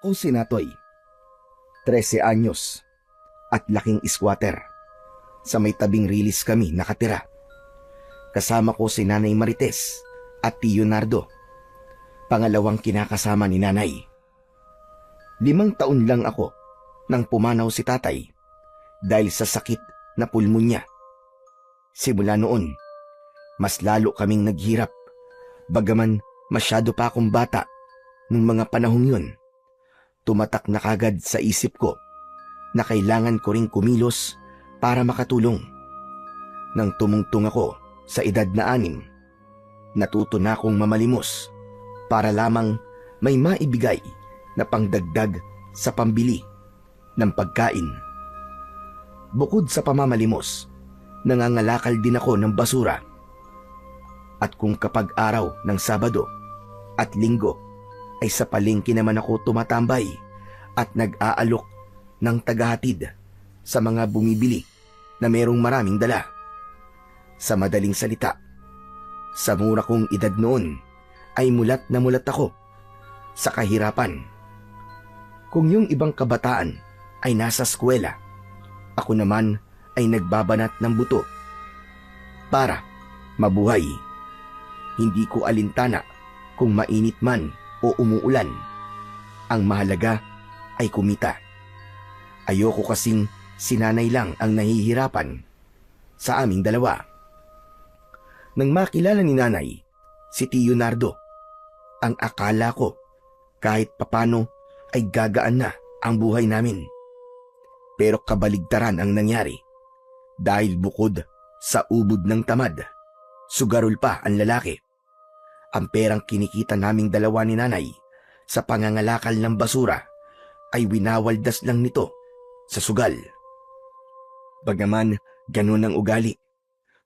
Ako si Natoy, 13 anyos, at laking squatter. Sa may tabing rilis kami nakatira. Kasama ko si Nanay Marites at Tio Nardo, pangalawang kinakasama ni Nanay. 5 taon lang ako nang pumanaw si Tatay dahil sa sakit na pulmonya. Simula noon, mas lalo kaming naghirap, bagaman masyado pa akong bata nung mga panahong yun. Tumatak na kagad sa isip ko na kailangan ko ring kumilos para makatulong. Nang tumungtong ako sa edad na 6, natuto na akong mamalimos para lamang may maibigay na pangdagdag sa pambili ng pagkain. Bukod sa pamamalimos, nangangalakal din ako ng basura. At kung kapag araw ng Sabado at Linggo ay sa palengke naman ako tumatambay at nag-aalok ng tagahatid sa mga bumibili na merong maraming dala. Sa madaling salita, sa mura kong edad noon ay mulat na mulat ako sa kahirapan. Kung yung ibang kabataan ay nasa eskwela, ako naman ay nagbabanat ng buto para mabuhay. Hindi ko alintana kung mainit man o umuulan. Ang mahalaga ay kumita. Ayoko kasing sinanay lang ang nahihirapan sa aming dalawa. Nang makilala ni Nanay si Tio Nardo, ang akala ko kahit papano ay gagaan na ang buhay namin. Pero kabaligtaran ang nangyari dahil bukod sa ubod ng tamad, sugarol pa ang lalaki. Ang perang kinikita naming dalawa ni Nanay sa pangangalakal ng basura ay winawaldas lang nito sa sugal. Bagaman ganun ang ugali,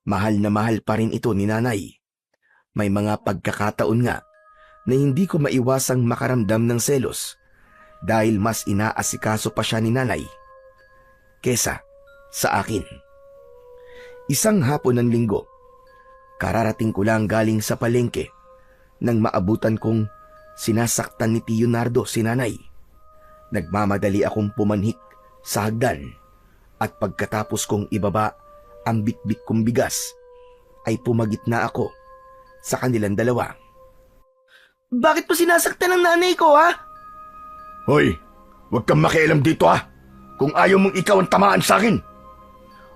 mahal na mahal pa rin ito ni Nanay. May mga pagkakataon nga na hindi ko maiwasang makaramdam ng selos dahil mas inaasikaso pa siya ni Nanay kesa sa akin. Isang hapon ng Linggo, kararating ko lang galing sa palengke nang maabutan kong sinasaktan ni Tio Nardo si Nanay. Nagmamadali akong pumanhik sa hagdan at pagkatapos kong ibaba ang bitbit kong bigas ay pumagit na ako sa kanilang dalawa. Bakit mo sinasaktan ang nanay ko, ha? Hoy, huwag kang makialam dito ha, kung ayaw mong ikaw ang tamaan sa akin.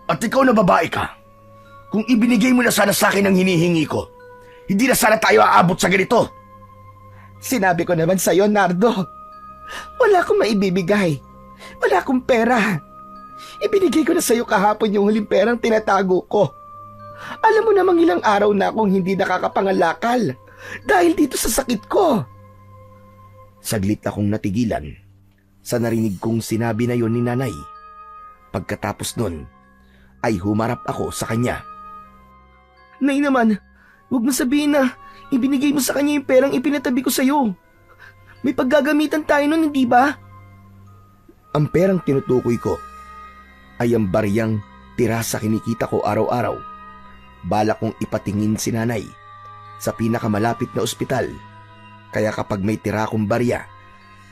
At ikaw na babae ka, kung ibinigay mo na sana sa akin ang hinihingi ko, hindi na sana tayo aabot sa ganito. Sinabi ko naman sa'yo, Nardo. Wala akong maibibigay. Wala akong pera. Ibinigay ko na sa'yo kahapon yung huling perang tinatago ko. Alam mo namang ilang araw na akong hindi nakakapangalakal dahil dito sa sakit ko. Saglit akong natigilan sa narinig kong sinabi na yon ni Nanay. Pagkatapos nun, ay humarap ako sa kanya. Nay naman, huwag mo sabihin na ibinigay mo sa kanya yung perang ipinatabi ko sa'yo. May paggagamitan tayo nun, hindi ba? Ang perang tinutukoy ko ay ang bariyang tira sa kinikita ko araw-araw. Balak kong ipatingin si Nanay sa pinakamalapit na ospital. Kaya kapag may tira akong barya,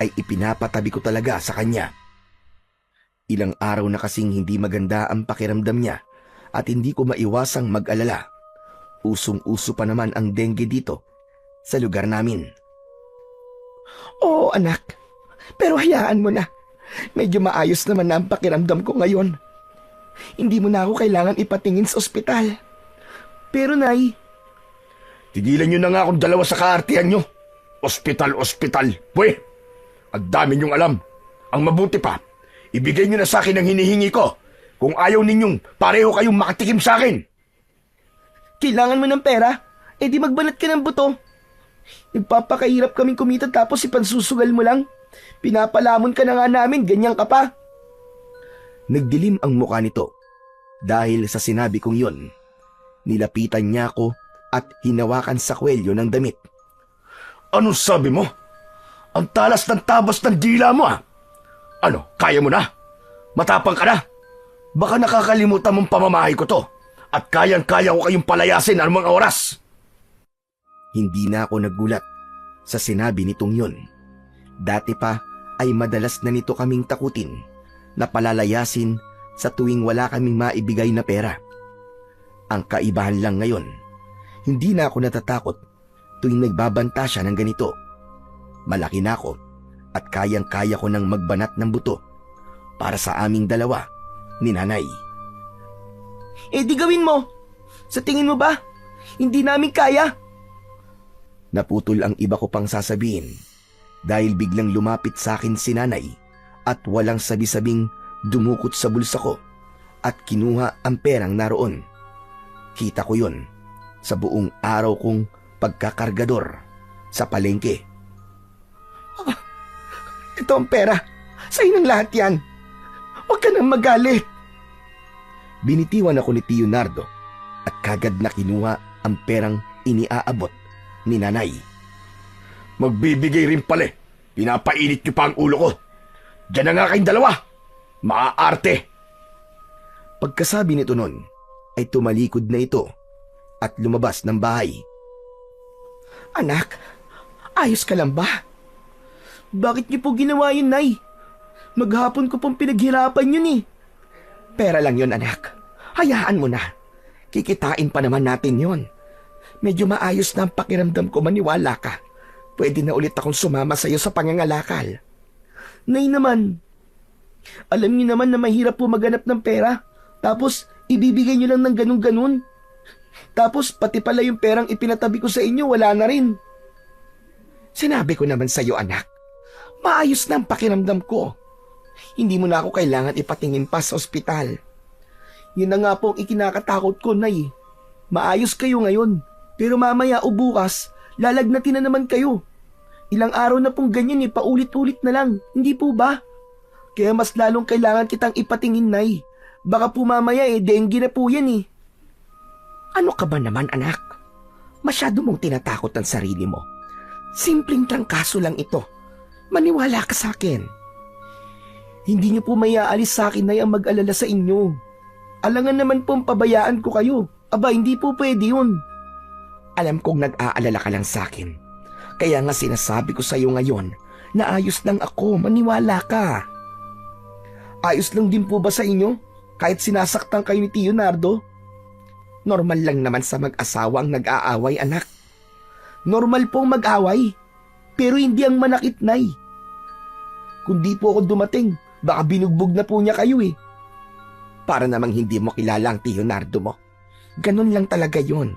ay ipinapatabi ko talaga sa kanya. Ilang araw na kasing hindi maganda ang pakiramdam niya at hindi ko maiwasang mag-alala. Usong-uso pa naman ang dengue dito sa lugar namin. Oo, anak. Pero hayaan mo na. Medyo maayos naman na ang pakiramdam ko ngayon. Hindi mo na ako kailangan ipatingin sa ospital. Pero, Nay, Tigilan nyo na nga akong dalawa sa kaartihan nyo. Ospital. Pwe, ang dami nyong alam. Ang mabuti pa, ibigay nyo na sa akin ang hinihingi ko. Kung ayaw ninyong, pareho kayong makatikim sa akin. kailangan mo ng pera? Eh di magbanat ka ng buto. Nagpapakahirap kaming kumita tapos ipansusugal mo lang. Pinapalamon ka na nga namin, ganyan ka pa. Nagdilim ang mukha nito dahil sa sinabi kong yon. Nilapitan niya ako at hinawakan sa kwelyo ng damit. Ano sabi mo? Ang talas ng tabas ng dila mo ah. Ano, kaya mo na? Matapang ka na? Baka nakakalimutan mong pamamahay ko to. At kayang-kaya ko kayong palayasin anumang oras. Hindi na ako nagulat sa sinabi nitong yon. Dati pa ay madalas na nito kaming takutin na palalayasin sa tuwing wala kaming maibigay na pera. Ang kaibahan lang ngayon, hindi na ako natatakot tuwing nagbabanta siya ng ganito. Malaki na ako at kayang-kaya ko nang magbanat ng buto para sa aming dalawa ni nanay. Eh di gawin mo! Sa tingin mo ba? Hindi namin kaya? Naputol ang iba ko pang sasabihin dahil biglang lumapit sa akin si nanay at walang sabi-sabing dumukot sa bulsa ko at kinuha ang perang naroon. Kita ko yon sa buong araw kong pagkakargador sa palengke. Ito ang pera. Sa'yo ng lahat yan. Huwag ka nang magalit. Binitiwan ako ni Tio Nardo at kagad na kinuha ang perang iniaabot ni nanay. Magbibigay rin pala. Pinapainit niyo pa ang ulo ko. Diyan na nga kayong dalawa. Maaarte. Pagkasabi nito nun, ay tumalikod na ito at lumabas ng bahay. Anak, ayos ka lang ba? Bakit niyo po ginawa yun, Nay? Maghapon ko pong pinaghirapan yun eh. Pera lang yun, anak. Hayaan mo na. Kikitain pa naman natin yun. Medyo maayos na ang pakiramdam ko, maniwala ka. Pwede na ulit akong sumama sa iyo sa pangangalakal. Nay naman, alam niyo naman na mahirap po maghanap ng pera. Tapos, ibibigay niyo lang ng ganun-ganun. Tapos, pati pala yung perang ipinatabi ko sa inyo, wala na rin. Sinabi ko naman sa iyo, anak. Maayos na ang pakiramdam ko. Hindi mo na ako kailangan ipatingin pa sa ospital. Yun na nga po ang ikinakatakot ko, Nay. Maayos kayo ngayon. Pero mamaya o bukas, lalagnatin na naman kayo. Ilang araw na pong ganyan paulit-ulit na lang. Hindi po ba? Kaya mas lalong kailangan kitang ipatingin, Nay. Baka po mamaya dengue na po yan . Ano ka ba naman, anak? Masyado mong tinatakot ang sarili mo. Simpleng trangkaso lang ito. Maniwala ka sa akin. Hindi niyo po mayaalis sa akin, Nay, ang mag-alala sa inyo. Alangan naman pong pabayaan ko kayo. Aba, hindi po pwede yun. Alam kong nag-aalala ka lang sa akin. Kaya nga sinasabi ko sa iyo ngayon na ayos lang ako, maniwala ka. Ayos lang din po ba sa inyo? Kahit sinasaktan kayo ni Tio Nardo? Normal lang naman sa mag-asawang nag-aaway, anak. Normal pong mag-away. Pero hindi ang manakit, Nay. Kung di po ako dumating, baka binugbog na po niya kayo . Para namang hindi mo kilala ang Tio Nardo mo. Ganun lang talaga yon.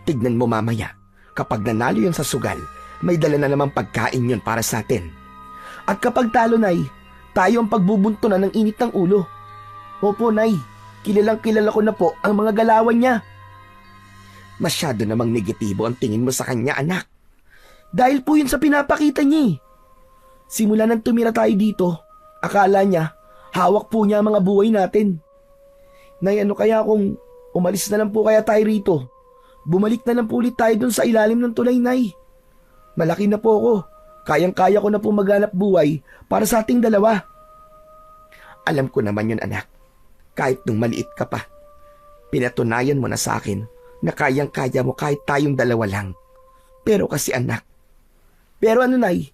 Tignan mo mamaya, kapag nanalo yun sa sugal, may dala na namang pagkain yun para sa atin. At kapag talo, Nay, tayo ang pagbubuntunan ng init ng ulo. Opo, Nay, kilalang kilala ko na po ang mga galawan niya. Masyado namang negatibo ang tingin mo sa kanya, anak. Dahil po yun sa pinapakita niya . Simula nang tumira tayo dito, akala niya, hawak po niya ang mga buhay natin. Nay, ano kaya kung umalis na lang po kaya tayo rito? Bumalik na lang po ulit tayo dun sa ilalim ng tulay, Nay. Malaki na po ako. Kayang-kaya ko na po maghanap buhay para sa ating dalawa. Alam ko naman yun, anak. Kahit nung maliit ka pa, pinatunayan mo na sa akin na kayang-kaya mo kahit tayong dalawa lang. Pero kasi anak. Pero ano, Nay?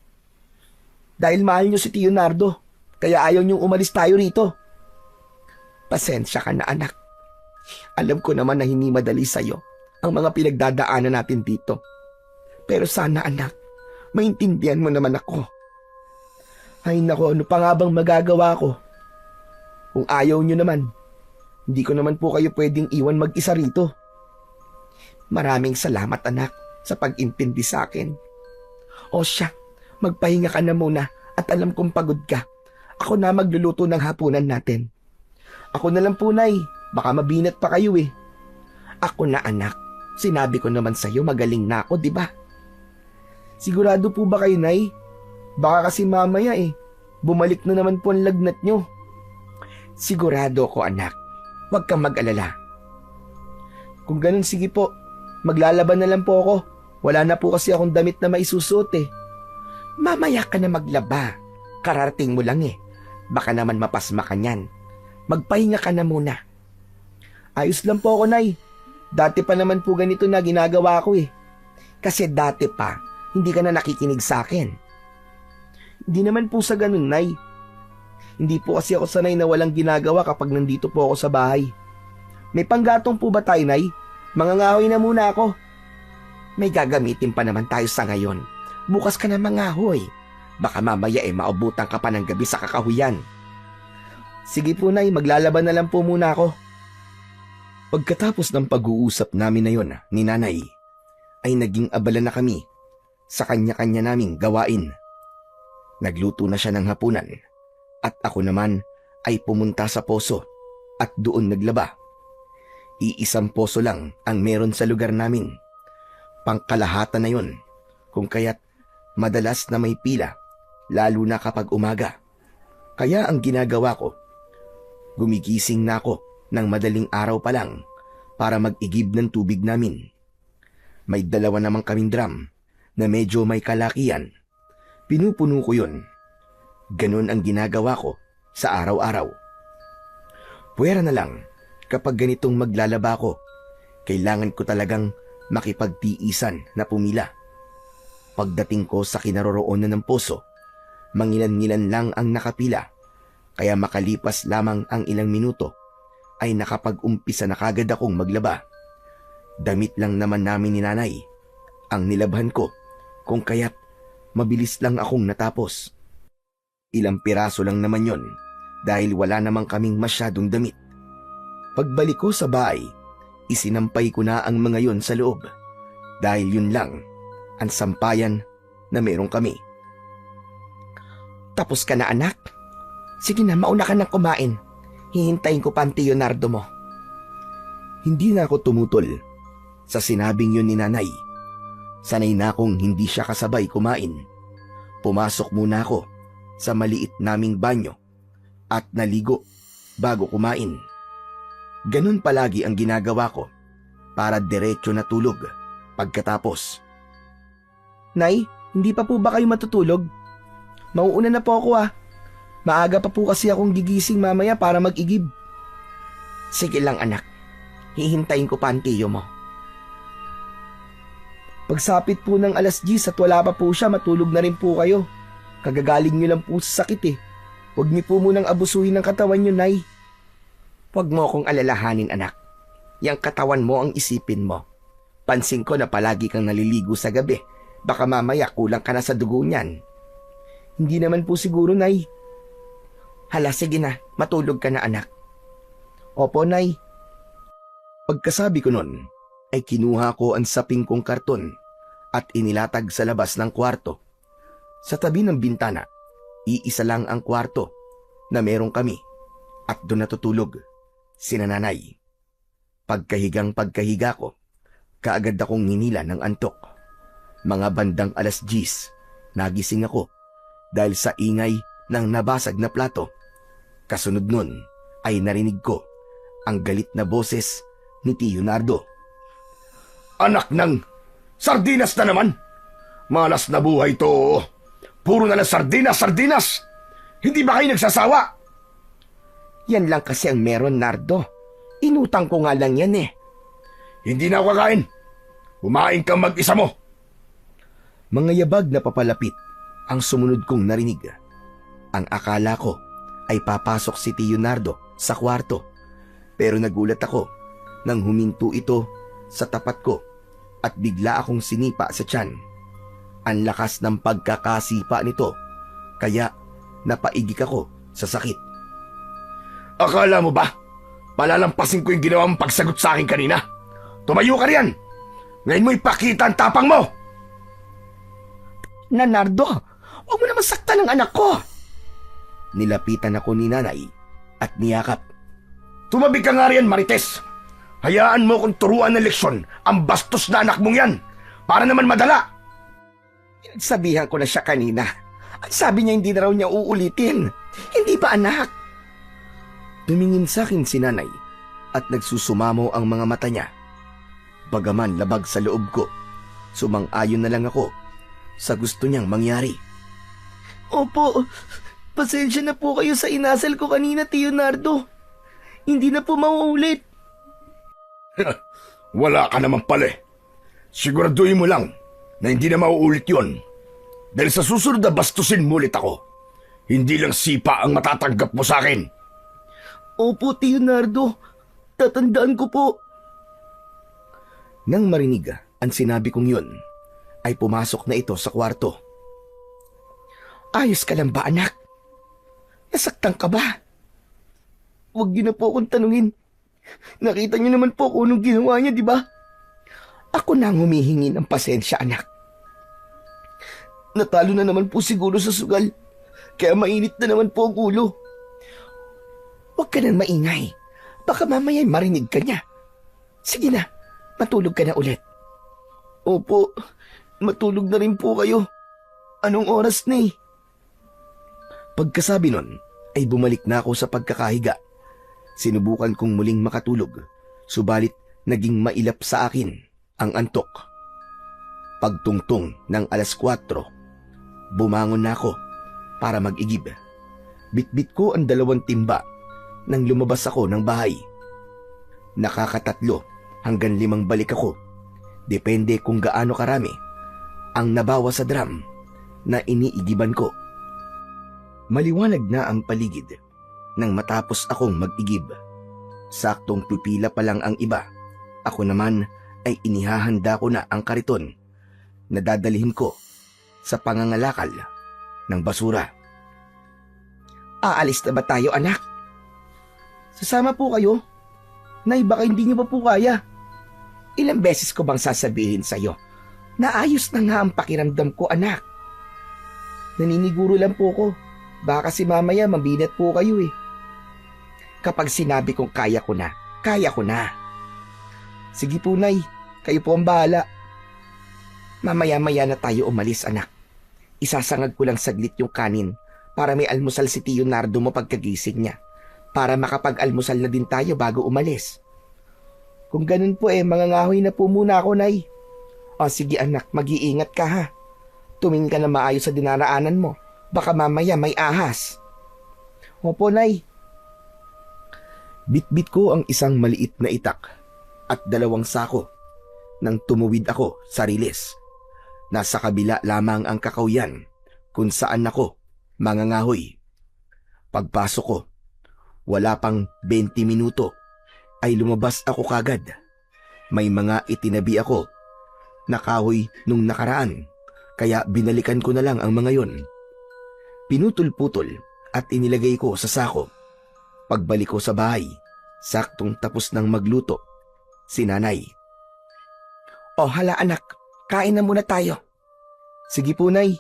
Dahil mahal niyo si Tio Nardo, kaya ayaw niyong umalis tayo rito. Pasensya ka na, anak. Alam ko naman na hindi madali sa'yo ang mga pinagdadaanan natin dito. Pero sana, anak, maintindihan mo naman ako. Ay nako, ano pa nga bang magagawa ko? Kung ayaw niyo naman, hindi ko naman po kayo pwedeng iwan mag-isa rito. Maraming salamat, anak, sa pag-intindi sa akin. O siya, magpahinga ka na muna at alam kong pagod ka. Ako na magluluto ng hapunan natin. Ako na lang po, Nay. Baka mabinat pa kayo . Ako na, anak. Sinabi ko naman sa'yo magaling na ako, di ba? Sigurado po ba kayo, Nay? Baka kasi mamaya bumalik na naman po ang lagnat nyo. Sigurado ko, anak. Huwag kang mag-alala. Kung ganun, sige po. Maglalaban na lang po ako. Wala na po kasi akong damit na maisusuot . Mamaya ka na maglaba. Kararating mo lang . Baka naman mapasma ka niyan. Magpahinga ka na muna. Ayos lang po ako, Nay. Dati pa naman po ganito na ginagawa ko . Kasi dati pa, hindi ka na nakikinig sa akin. Hindi naman po sa ganun, Nay. Hindi po kasi ako sanay na walang ginagawa kapag nandito po ako sa bahay. May panggatong po ba tayo, Nay? Mangangahoy na muna ako. May gagamitin pa naman tayo sa ngayon. Bukas ka na mangahoy. Baka mamaya maubutan ka pa ng gabi sa kakahuyan. Sige po, Nay, maglalaban na lang po muna ako. Pagkatapos ng pag-uusap namin na yon ni Nanay, ay naging abala na kami sa kanya-kanya naming gawain. Nagluto na siya ng hapunan at ako naman ay pumunta sa poso at doon naglaba. Iisang poso lang ang meron sa lugar namin. Pangkalahatan na yon, kung kaya't madalas na may pila, lalo na kapag umaga. Kaya ang ginagawa ko, gumigising na ako ng madaling araw pa lang para mag-igib ng tubig namin. May dalawa namang kaming drum na medyo may kalakihan. Pinupuno ko yun. Ganun ang ginagawa ko sa araw-araw. Puwera na lang, kapag ganitong maglalaba ko, kailangan ko talagang makipagtiisan na pumila. Pagdating ko sa kinaroroonan ng poso, mangilan-ngilan lang ang nakapila, kaya makalipas lamang ang ilang minuto, ay nakapag-umpisa na kagad akong maglaba. Damit lang naman namin ni Nanay ang nilabhan ko, kung kaya't mabilis lang akong natapos. Ilang piraso lang naman yon dahil wala namang kaming masyadong damit. Pagbalik ko sa bahay, isinampay ko na ang mga yon sa loob dahil yun lang ang sampayan na meron kami. Tapos ka na, anak? Sige na, mauna ka nang kumain. Hihintayin ko pa ang Tio Nardo mo. Hindi na ako tumutol sa sinabing yun ni Nanay. Sanay na akong hindi siya kasabay kumain. Pumasok muna ako sa maliit naming banyo at naligo bago kumain. Ganun palagi ang ginagawa ko para diretso na tulog pagkatapos. Nay, hindi pa po ba kayo matutulog? Mauuna na po ako Maaga pa po kasi akong gigising mamaya para mag-igib. Sige lang, anak. Hihintayin ko pa ang tiyo mo. Pagsapit po ng 10:00 at wala pa po siya, matulog na rin po kayo. Kagagaling niyo lang po sa sakit Huwag niyo po munang abusuhin ng katawan niyo, Nay. Huwag mo akong alalahanin, anak. Yang katawan mo ang isipin mo. Pansin ko na palagi kang naliligo sa gabi. Baka mamaya kulang ka na sa dugo niyan. Hindi naman po siguro, Nay. Hala, sige na. Matulog ka na, anak. Opo, Nay. Pagkasabi ko nun, ay kinuha ko ang saping kong karton at inilatag sa labas ng kwarto. Sa tabi ng bintana, iisa lang ang kwarto na meron kami at doon natutulog si Nanay. Pagkahiga ko, kaagad akong hinila ng antok. Mga bandang 10:00, nagising ako dahil sa ingay ng nabasag na plato. Kasunod nun ay narinig ko ang galit na boses ni Tio Nardo. Anak ng sardinas na naman! Malas na buhay to. Puro na lang sardinas! Hindi ba kayo nagsasawa? Yan lang kasi ang meron, Nardo. Inutang ko nga lang yan Hindi na ako kakain. Kumain kang mag-isa mo. Mga yabag na papalapit ang sumunod kong narinig. Ang akala ko ay papasok si Tio Nardo sa kwarto. Pero nagulat ako nang huminto ito sa tapat ko at bigla akong sinipa sa tiyan. Ang lakas ng pagkakasipa nito, kaya napaigik ako sa sakit. Akala mo ba? Palalampasin ko yung ginawa mong pagsagot sa akin kanina. Tumayo ka riyan! Ngayon mo ipakita ang tapang mo! Nardo, huwag mo naman saktan ang anak ko! Nilapitan ako ni Nanay at niyakap. Tumabi ka nga riyan, Marites! Hayaan mo kung turuan ng leksyon ang bastos na anak mong yan para naman madala! Sabihan ko na siya kanina. At sabi niya hindi na raw niya uulitin. Hindi ba, anak? Tumingin sa akin si Nanay at nagsusumamo ang mga mata niya. Bagaman labag sa loob ko, sumang-ayon na lang ako sa gusto niyang mangyari. Opo, pasensya na po kayo sa inasal ko kanina, Tio Nardo. Hindi na po mauulit. Wala ka naman pala. Siguraduhin mo lang na hindi na mauulit yun. Dahil sa susunod na bastusin mo ulit ako, hindi lang sipa ang matatanggap mo sa akin. Opo, Tio Nardo. Tatandaan ko po. Nang marinig ang sinabi kong yun, ay pumasok na ito sa kwarto. Ayos ka lang ba, anak? Nasaktan ka ba? Huwag niyo na po akong tanungin. Nakita niyo naman po kung anong ginawa niya, di ba? Ako na ang humihingi ng pasensya, anak. Natalo na naman po siguro sa sugal, kaya mainit na naman po ang ulo. Huwag ka nang maingay. Baka mamaya marinig ka niya. Sige na, matulog ka na ulit. Opo, matulog na rin po kayo. Anong oras na eh? Pagkasabi nun, ay bumalik na ako sa pagkakahiga. Sinubukan kong muling makatulog, subalit naging mailap sa akin ang antok. Pagtungtong ng 4:00, bumangon na ako para mag-igib. Bitbit ko ang 2 timba nang lumabas ako ng bahay. Nakaka3 hanggang 5 balik ako, depende kung gaano karami ang nabawa sa drum na iniigiban ko. Maliwanag na ang paligid nang matapos akong mag-igib. Saktong pipila pa lang ang iba. Ako naman ay inihahanda ko na ang kariton na dadalhin ko sa pangangalakal ng basura. Aalis na ba tayo, anak? Sasama po kayo? Nay, baka hindi niyo pa po kaya. Ilang beses ko bang sasabihin sa'yo na ayos na nga ang pakiramdam ko, anak? Naniniguro lang po ko. Baka kasi mamaya mabinat po kayo eh. Kapag sinabi kong kaya ko na, kaya ko na. Sige po, Nay. Kayo po ang bahala. Mamaya-maya na tayo umalis, anak. Isasangag ko lang saglit yung kanin para may almusal si Tio Nardo mo pagkagising niya. Para makapag-almusal na din tayo bago umalis. Kung ganun po mangangahoy na po muna ako, Nay. O sige anak, mag-iingat ka ha. Tumingin ka na maayos sa dinaraanan mo. Baka mamaya may ahas. Opo, Nay. Bitbit ko ang isang maliit na itak at 2 sako nang tumuwid ako sa riles. Nasa kabila lamang ang kakawyan kung saan ako mangangahoy. Pagpasok ko, wala pang 20 minuto ay lumabas ako kagad. May mga itinabi ako na kahoy nung nakaraan, kaya binalikan ko na lang ang mga yon. Pinutol-putol at inilagay ko sa sako. Pagbalik ko sa bahay, saktong tapos ng magluto si nanay. O hala anak, kain na muna tayo. Sige po, Nay.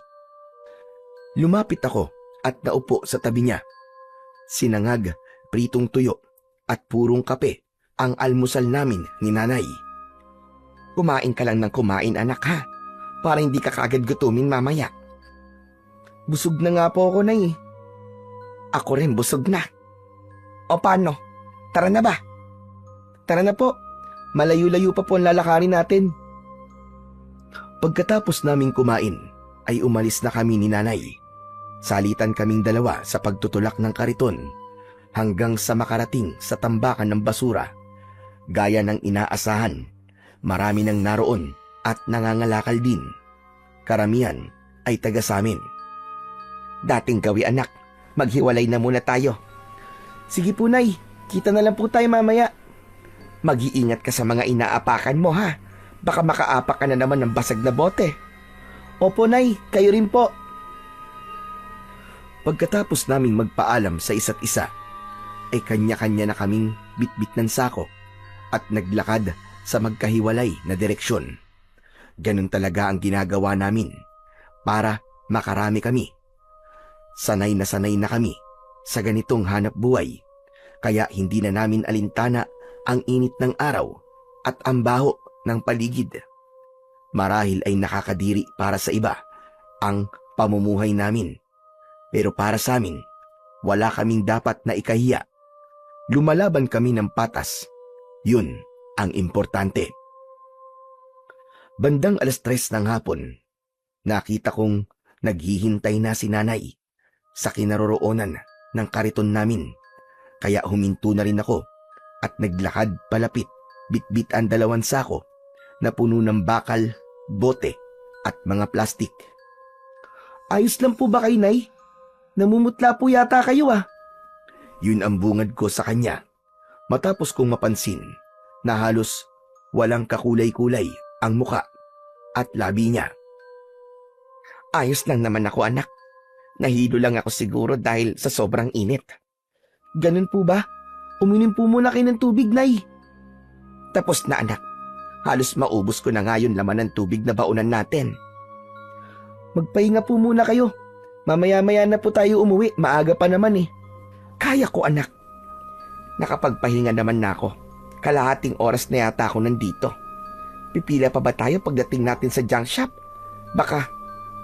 Lumapit ako at naupo sa tabi niya. Sinangag, pritong tuyo at purong kape ang almusal namin ni nanay. Kumain ka lang ng kumain, anak ha, para hindi ka kagad gutumin mamaya. Busog na nga po ako, Nay. Ako rin busog na. O paano? Tara na ba? Tara na po. Malayo-layo pa po ang lalakarin natin. Pagkatapos naming kumain, ay umalis na kami ni nanay. Salitan kaming 2 sa pagtutulak ng kariton hanggang sa makarating sa tambakan ng basura. Gaya ng inaasahan, marami nang naroon at nangangalakal din. Karamihan ay taga samin. Dating gawi anak, maghiwalay na muna tayo. Sige po, Nay, kita na lang po tayo mamaya. Mag-iingat ka sa mga inaapakan mo ha. Baka makaapak ka na naman ng basag na bote. Opo, Nay, kayo rin po. Pagkatapos naming magpaalam sa isa't isa, ay kanya-kanya na kaming bitbit ng sako at naglakad sa magkahiwalay na direksyon. Ganun talaga ang ginagawa namin para makarami kami. Sanay na kami sa ganitong hanap buhay, kaya hindi na namin alintana ang init ng araw at ang baho ng paligid. Marahil ay nakakadiri para sa iba ang pamumuhay namin, pero para sa amin, wala kaming dapat na ikahiya. Lumalaban kami ng patas. Yun ang importante. Bandang 3:00 ng hapon, nakita kong naghihintay na si nanay sa kinaroroonan ng kariton namin, kaya huminto na rin ako at naglakad palapit, bitbit ang 2 sako na puno ng bakal, bote at mga plastik. Ayos lang po ba kayo, Nay? Namumutla po yata kayo ah. Yun ang bungad ko sa kanya. Matapos kong mapansin na halos walang kakulay-kulay ang muka at labi niya. Ayos lang naman ako, anak. Nahilo lang ako siguro dahil sa sobrang init. Ganun po ba? Uminom po muna kayo ng tubig, Nay. Tapos na, anak. Halos maubos ko na nga yung laman ng tubig na baunan natin. Magpahinga po muna kayo. Mamaya-maya na po tayo umuwi. Maaga pa naman eh. Kaya ko, anak. Nakapagpahinga naman na ako. Kalahating oras na yata ako nandito. Pipila pa ba tayo pagdating natin sa junk shop? Baka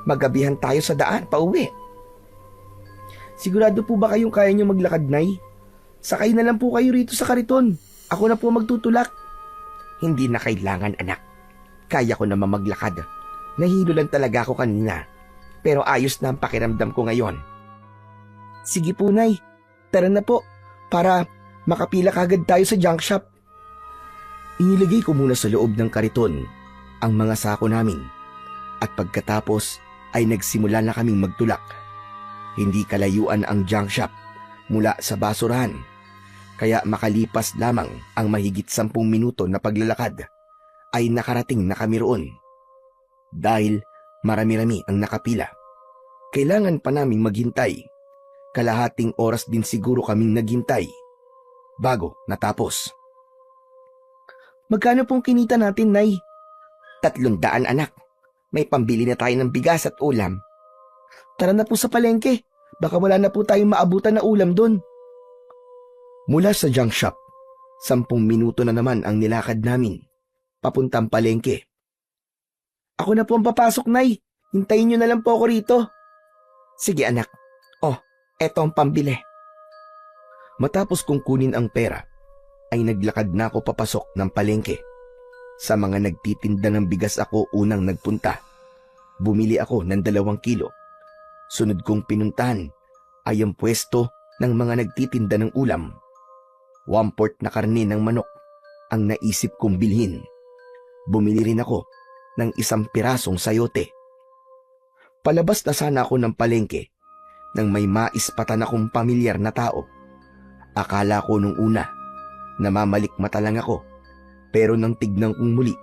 magabihan tayo sa daan pauwi. Sigurado po ba kayong kaya nyo maglakad, Nay? Sakay na lang po kayo rito sa kariton. Ako na po magtutulak. Hindi na kailangan, anak. Kaya ko naman maglakad. Nahilo lang talaga ako kanina. Pero ayos na ang pakiramdam ko ngayon. Sige po, Nay. Tara na po. Para makapila kagad tayo sa junk shop. Inilagay ko muna sa loob ng kariton ang mga sako namin. At pagkatapos ay nagsimula na kaming magtulak. Hindi kalayuan ang junk shop mula sa basurahan. Kaya makalipas lamang ang mahigit 10 minuto na paglalakad ay nakarating na kami roon. Dahil marami-rami ang nakapila, kailangan pa naming maghintay. Kalahating oras din siguro kaming naghintay bago natapos. Magkano pong kinita natin, Nay? 300, anak. May pambili na tayo ng bigas at ulam. Tara na po sa palengke. Baka wala na po tayong maabutan na ulam doon. Mula sa junk shop, 10 minuto na naman ang nilakad namin papuntang palengke. Ako na po ang papasok, Nay. Hintayin niyo na lang po ako rito. Sige, anak. Oh, eto ang pambili. Matapos kong kunin ang pera, ay naglakad na ako papasok ng palengke. Sa mga nagtitinda ng bigas ako unang nagpunta. Bumili ako ng 2 kilo. Sunod kong pinuntahan ay ang pwesto ng mga nagtitinda ng ulam. 1/4 na karne ng manok ang naisip kong bilhin. Bumili rin ako ng 1 pirasong sayote. Palabas na sana ako ng palengke nang may maispatan akong pamilyar na tao. Akala ko nung una namamalikmata lang ako, pero nang tignan kong muli,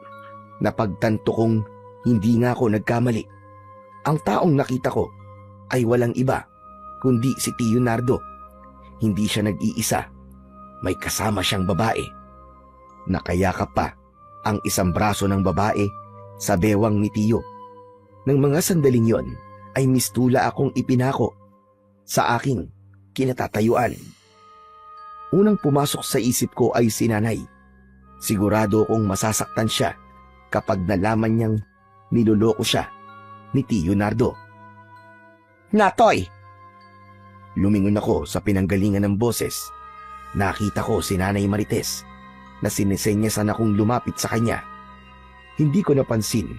napagtanto kong hindi nga ako nagkamali. Ang taong nakita ko ay walang iba kundi si Tio Nardo. Hindi siya nag-iisa. May kasama siyang babae. Nakayakap pa ang isang braso ng babae sa bewang ni Tio. Nang mga sandaling yon ay mistula akong ipinako sa aking kinatatayuan. Unang pumasok sa isip ko ay si Nanay. Sigurado kong masasaktan siya kapag nalaman niyang niloloko siya ni Tio Nardo. Natoy! Lumingon ako sa pinanggalingan ng boses. Nakita ko si Nanay Marites na sinisenyasan akong lumapit sa kanya. Hindi ko napansin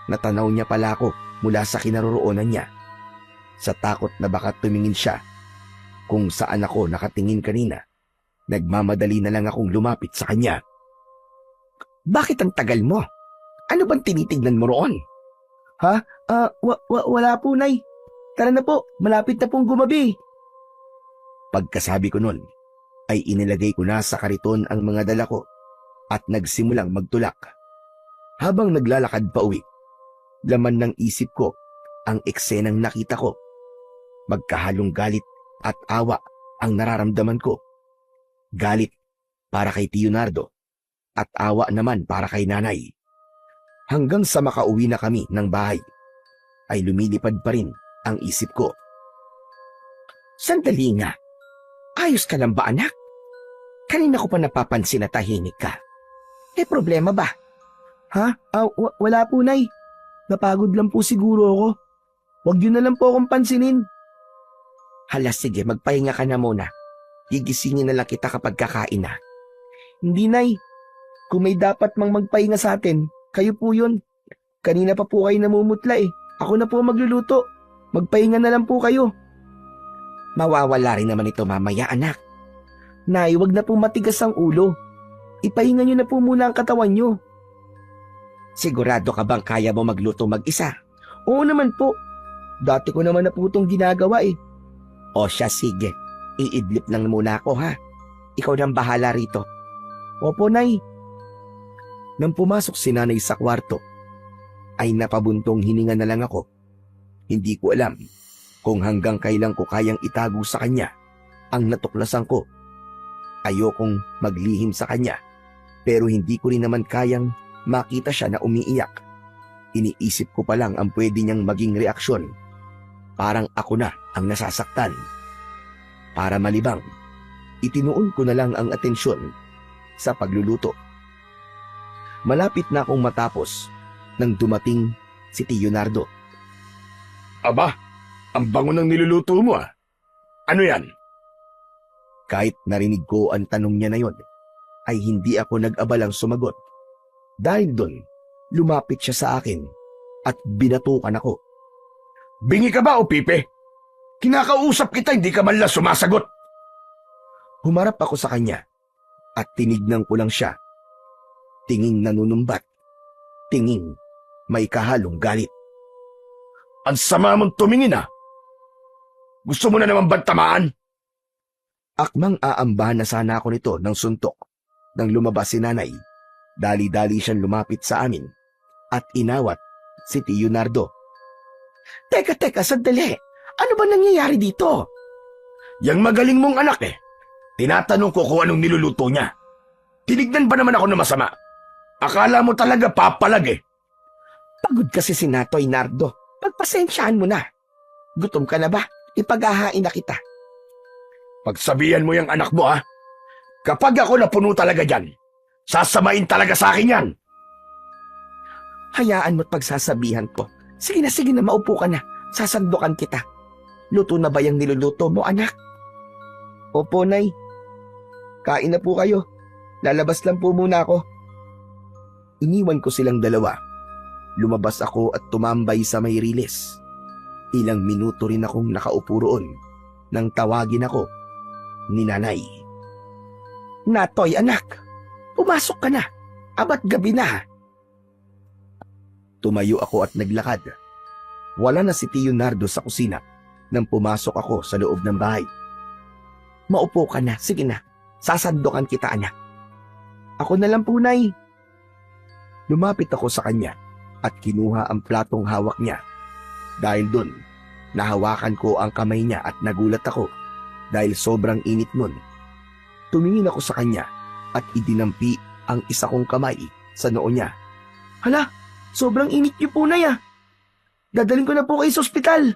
na tanaw niya pala ako mula sa kinaroroonan niya. Sa takot na baka tumingin siya kung saan ako nakatingin kanina, nagmamadali na lang akong lumapit sa kanya. Bakit ang tagal mo? Ano bang tinitignan mo roon? Ha? Wala po, Nay. Tara na po, malapit na pong gumabi. Pagkasabi ko nun, ay inilagay ko na sa kariton ang mga dala ko at nagsimulang magtulak. Habang naglalakad pa uwi, laman ng isip ko ang eksenang nakita ko. Magkahalong galit at awa ang nararamdaman ko. Galit para kay Tio Nardo at awa naman para kay Nanay. Hanggang sa makauwi na kami ng bahay, ay lumilipad pa rin ang isip ko. Sandali nga. Ayos ka lang ba, anak? Kanina ko pa napapansin na tahimik ka. May problema ba? Ha? Wala po, Nay. Napagod lang po siguro ako. Huwag yun na lang po akong pansinin. Hala, sige, magpahinga ka na muna. Gigisingin na lang kita kapag kakain na. Hindi, Nay. Kung may dapat mang magpahinga sa atin, kayo po yun. Kanina pa po kayo namumutla eh. Ako na po magluluto. Magpahinga na lang po kayo. Mawawala rin naman ito mamaya, anak. Nay, wag na po matigas ang ulo. Ipahinga nyo na po muna ang katawan nyo. Sigurado ka bang kaya mo magluto mag-isa? Oo naman po. Dati ko naman na po itong ginagawa eh. O siya, sige. Iidlip lang muna ako ha. Ikaw nang bahala rito. Opo, Nay. Nang pumasok si nanay sa kwarto, ay napabuntong hininga na lang ako. Hindi ko alam kung hanggang kailan ko kayang itago sa kanya ang natuklasan ko. Ayokong maglihim sa kanya, pero hindi ko rin naman kayang makita siya na umiiyak. Iniisip ko pa lang ang pwede niyang maging reaksyon. Parang ako na ang nasasaktan. Para malibang, itinuon ko na lang ang atensyon sa pagluluto. Malapit na akong matapos nang dumating si Tio Nardo. Aba, ang bango ng niluluto mo ah. Ano yan? Kahit narinig ko ang tanong niya na yon, ay hindi ako nag-abalang sumagot. Dahil doon, lumapit siya sa akin at binatukan ako. Bingi ka ba o pipe? Kinakausap kita, hindi ka man lang sumasagot. Humarap ako sa kanya at tinignan ko lang siya. Tinging nanunumbat, tinging may kahalong galit. Ang sama mong tumingin ah. Gusto mo na naman bantamaan? Akmang aambahan na sana ako nito ng suntok nang lumabas si nanay. Dali-dali siyang lumapit sa amin at inawat si Tio Nardo. Teka, sandali. Ano ba nangyayari dito? Yang magaling mong anak eh. Tinatanong ko kung anong niluluto niya. Tinignan ba naman ako na masama? Akala mo talaga papalag eh. Pagod kasi si Natoy Nardo. Pagpasensyaan mo na. Gutom ka na ba? Ipaghahain na kita. Pagsabihan mo yung anak mo ha. Kapag ako napuno talaga dyan, sasamain talaga sa akin yan. Hayaan mo't pagsasabihan ko. Sige na, maupo ka na. Sasandukan kita. Luto na ba yung niluluto mo, anak? Opo, Nay. Kain na po kayo. Lalabas lang po muna ako. Iniwan ko silang dalawa. Lumabas ako at tumambay sa may riles. Ilang minuto rin akong nakaupo roon nang tawagin ako ni nanay. Natoy, anak. Pumasok ka na. Abat gabi na. Tumayo ako at naglakad. Wala na si Tio Nardo sa kusina nang pumasok ako sa loob ng bahay. Maupo ka na. Sige na. Sasandukan kita, anak. Ako na lang po, Nay. Lumapit ako sa kanya at kinuha ang platong hawak niya. Dahil doon, nahawakan ko ang kamay niya at nagulat ako dahil sobrang init nun. Tumingin ako sa kanya at idinampi ang isa kong kamay sa noo niya. Hala, sobrang init niyo po, Nay, ah. Dadalhin ko na po kayo sa ospital.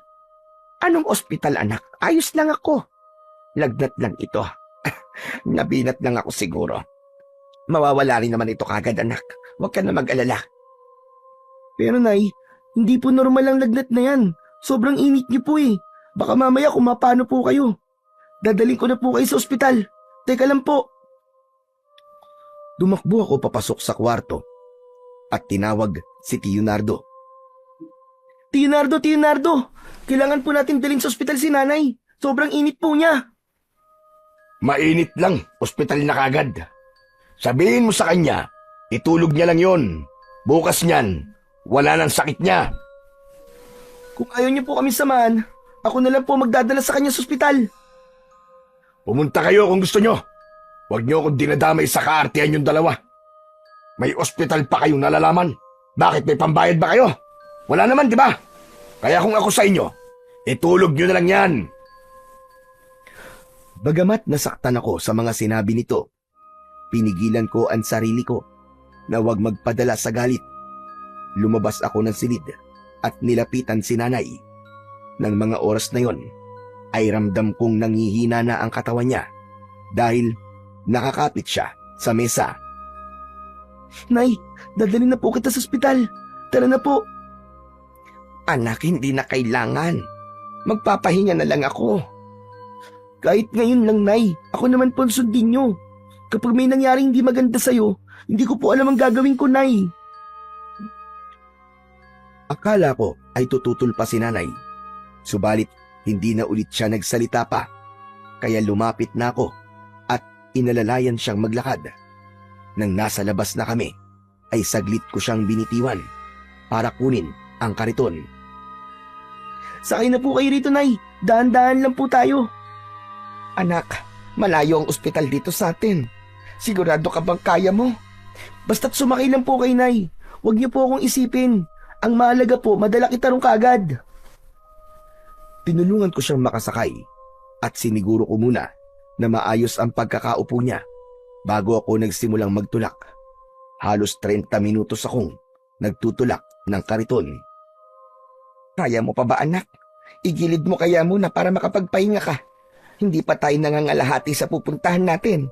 Anong ospital, anak? Ayos lang ako. Lagnat lang ito. Nabinat lang ako siguro. Mawawala rin naman ito kagad, anak. Huwag ka na mag-alala. Pero, Nay, hindi po normal ang lagnat na yan. Sobrang init niyo po eh. Baka mamaya kumapano po kayo. Dadalhin ko na po kayo sa ospital. Teka lang po. Dumakbo ako papasok sa kwarto at tinawag si Tio Nardo. Tio Nardo, kailangan po natin dalhin sa ospital si nanay. Sobrang init po niya. Mainit lang, ospital na kagad. Sabihin mo sa kanya, itulog niya lang yon. Bukas niyan, wala nang sakit niya. Kung ayaw niyo po kami samahan, ako na lang po magdadala sa kanya sa ospital. Pumunta kayo kung gusto nyo. Huwag nyo akong dinadamay sa kaartihan yung dalawa. May ospital pa kayong nalalaman. Bakit may pambayad ba kayo? Wala naman, di ba? Kaya kung ako sa inyo, itulog nyo na lang yan. Bagamat nasaktan ako sa mga sinabi nito, pinigilan ko ang sarili ko na huwag magpadala sa galit. Lumabas ako ng silid at nilapitan si nanay. Nang mga oras na yon, ay ramdam kong nangihina na ang katawan niya dahil nakakapit siya sa mesa. Nay, dadalhin na po kita sa ospital. Tara na po. Anak, hindi na kailangan. Magpapahinga na lang ako. Kahit ngayon lang, Nay. Ako naman po ang sundin niyo. Kapag may nangyaring hindi maganda sa'yo, hindi ko po alam ang gagawin ko, Nay. Akala ko ay tututol pa si nanay. Subalit, hindi na ulit siya nagsalita pa. Kaya lumapit na ako at inalalayan siyang maglakad. Nang nasa labas na kami, ay saglit ko siyang binitiwan para kunin ang kariton. Sakay na po kayo rito, Nay. Dahan-dahan lang po tayo. Anak, malayo ang ospital dito sa atin. Sigurado ka bang kaya mo? Basta't sumakay lang po kay Nay. Huwag niyo po akong isipin. Ang mahalaga po, madala kita ron kaagad. Tinulungan ko siyang makasakay at siniguro ko muna na maayos ang pagkakaupo niya bago ako nagsimulang magtulak. Halos 30 minutos akong nagtutulak ng kariton. Kaya mo pa ba, anak? Igilid mo kaya muna para makapagpahinga ka. Hindi pa tayo nangangalahati sa pupuntahan natin.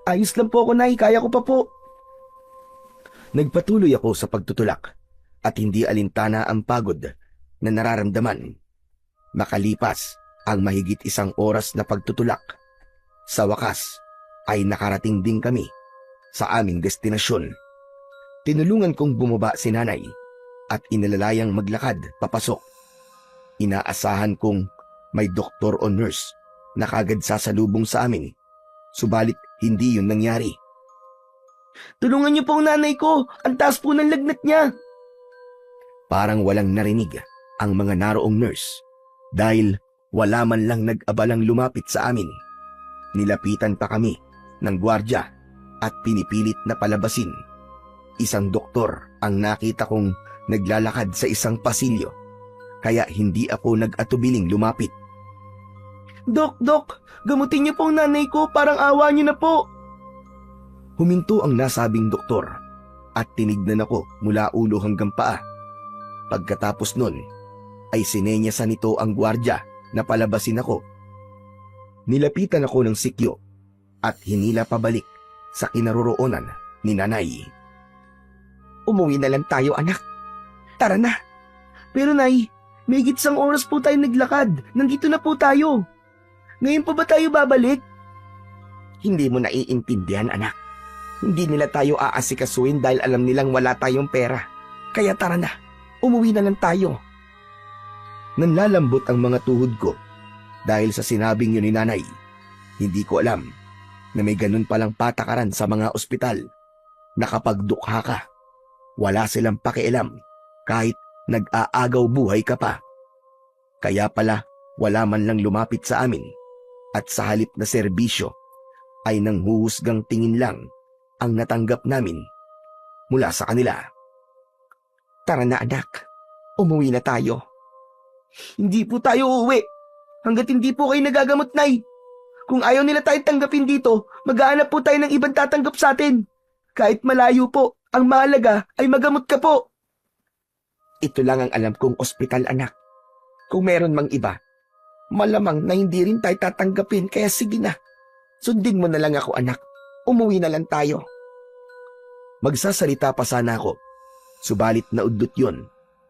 Ayos lang po ako, Nay. Kaya ko pa po. Nagpatuloy ako sa pagtutulak at hindi alintana ang pagod na nararamdaman. Makalipas ang mahigit 1 oras na pagtutulak, sa wakas ay nakarating din kami sa aming destinasyon. Tinulungan kong bumaba si nanay at inalalayang maglakad papasok. Inaasahan kong may doktor o nurse na kagad sasalubong sa amin, subalit hindi yun nangyari. Tulungan niyo po ang nanay ko. Ang taas po ng lagnat niya. Parang walang narinig ang mga naroong nurse dahil wala man lang nag-abalang lumapit sa amin. Nilapitan pa kami ng gwardiya at pinipilit na palabasin. Isang doktor ang nakita kong naglalakad sa isang pasilyo, kaya hindi ako nag-atubiling lumapit. Dok, gamutin niyo po ang nanay ko. Parang awa niyo na po. Huminto ang nasabing doktor at tinignan ako mula ulo hanggang paa. Pagkatapos nun, ay sinenyasan nito ang gwardiya na palabasin ako. Nilapitan ako ng sikyo at hinila pabalik sa kinaroroonan ni nanay. Umuwi na lang tayo, anak. Tara na. Pero Nay, may higit 1 oras po tayo naglakad. Nandito na po tayo. Ngayon pa ba tayo babalik? Hindi mo naiintindihan, anak. Hindi nila tayo aasikasuin dahil alam nilang wala tayong pera. Kaya tara na. Umuwi na lang tayo. Nanlalambot ang mga tuhod ko dahil sa sinabing yun ni nanay. Hindi ko alam na may ganun palang patakaran sa mga ospital na kapag dukha ka, wala silang pakialam kahit nag-aagaw buhay ka pa. Kaya pala wala man lang lumapit sa amin at sa halip na serbisyo ay nanghuhusgang tingin lang ang natanggap namin mula sa kanila. Tara na, anak. Umuwi na tayo. Hindi po tayo uuwi hanggat hindi po kayo nagagamot, Nay. Kung ayaw nila tayo tanggapin dito, maghahanap po tayo ng ibang tatanggap sa atin. Kahit malayo po, ang mahalaga ay magamot ka po. Ito lang ang alam kong ospital, anak. Kung meron mang iba, malamang na hindi rin tayo tatanggapin, kaya sige na. Sundin mo na lang ako, anak. Umuwi na lang tayo. Magsasalita pa sana ako, subalit naudlot yun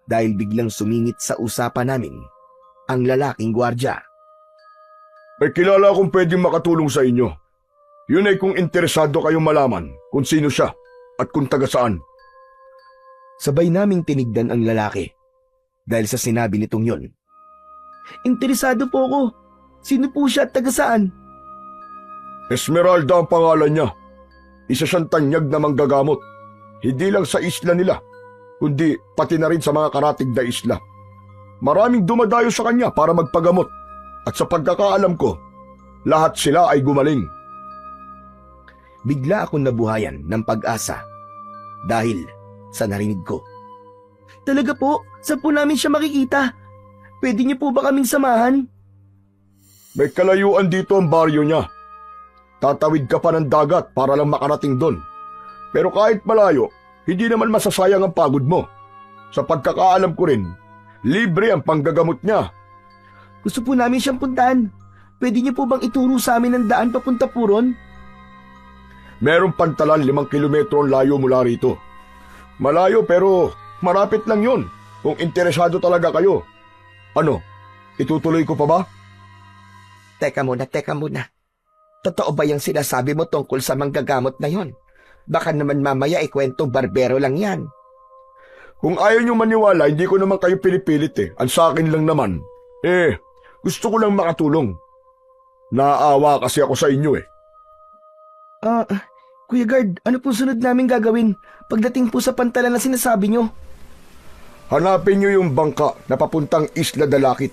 dahil biglang sumingit sa usapan namin ang lalaking gwardiya. May kilala akong pwedeng makatulong sa inyo. Yun ay kung interesado kayong malaman kung sino siya at kung taga saan. Sabay naming tinigdan ang lalaki dahil sa sinabi nitong yun. Interesado po ako. Sino po siya at taga saan? Esmeralda ang pangalan niya. Isa siyang tanyag na manggagamot. Hindi lang sa isla nila, kundi pati na rin sa mga karatig na isla. Maraming dumadayo sa kanya para magpagamot. At sa pagkakaalam ko, lahat sila ay gumaling. Bigla akong nabuhayan ng pag-asa dahil sa narinig ko. Talaga po? Saan po namin siya makikita? Pwede niyo po ba kaming samahan? May kalayuan dito ang baryo niya. Tatawid ka pa ng dagat para lang makarating doon. Pero kahit malayo, hindi naman masasayang ang pagod mo. Sa pagkakaalam ko rin, libre ang panggagamot niya. Gusto po namin siyang puntahan. Pwede niyo po bang ituro sa amin ang daan papunta po ron? Merong pantalan 5 kilometro ang layo mula rito. Malayo pero marapit lang yun kung interesado talaga kayo. Ano, itutuloy ko pa ba? Teka muna. Totoo ba yung sinasabi mo tungkol sa manggagamot na yon? Baka naman mamaya ikwentong barbero lang yan. Kung ayaw niyo maniwala, hindi ko naman kayo pinipilit eh. Ang sa akin lang naman. Gusto ko lang makatulong. Naaawa kasi ako sa inyo eh. Kuya Guard, ano po sunod namin gagawin pagdating po sa pantalan na sinasabi nyo? Hanapin niyo yung bangka na papuntang Isla Dalakit.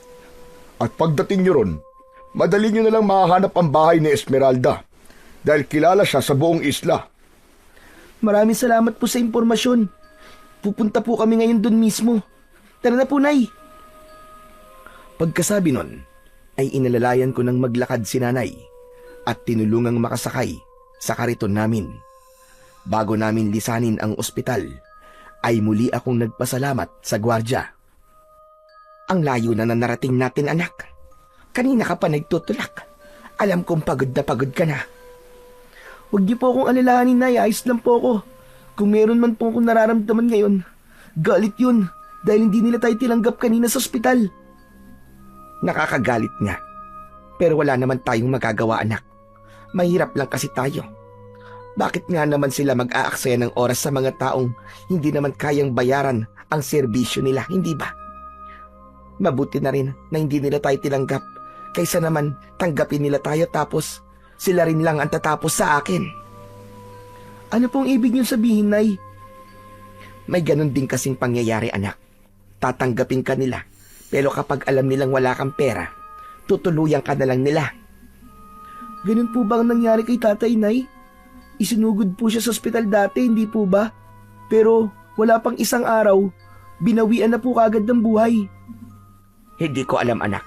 At pagdating niyo ron, madali niyo na lang mahahanap ang bahay ni Esmeralda dahil kilala siya sa buong isla. Maraming salamat po sa impormasyon. Pupunta po kami ngayon doon mismo. Tara na po, Nay. Pagkasabi nun, ay inalalayan ko ng maglakad si nanay at tinulungang makasakay sa kariton namin. Bago namin lisanin ang ospital, ay muli akong nagpasalamat sa gwardya. Ang layo na narating natin, anak. Kanina ka pa nagtutulak. Alam kong pagod na pagod ka na. Huwag niyo po akong alalahanin, Nay. Ayos lang po ako. Kung meron man po akong nararamdaman ngayon, galit yun dahil hindi nila tayo tinanggap kanina sa ospital. Nakakagalit nga. Pero wala naman tayong magagawa, anak. Mahirap lang kasi tayo. Bakit nga naman sila mag-aaksaya ng oras sa mga taong hindi naman kayang bayaran ang serbisyo nila, hindi ba? Mabuti na rin na hindi nila tayo tinanggap kaysa naman tanggapin nila tayo tapos sila rin lang ang tatapos sa akin. Ano pong ibig niyo sabihin, Nay? May ganun din kasing pangyayari, anak. Tatanggapin ka nila, pero kapag alam nilang wala kang pera, tutuluyan ka na lang nila. Ganun po ba ang nangyari kay Tatay, Nay? Isinugod po siya sa ospital dati, hindi po ba? Pero wala pang isang araw, binawian na po kagad ng buhay. Hindi ko alam, anak.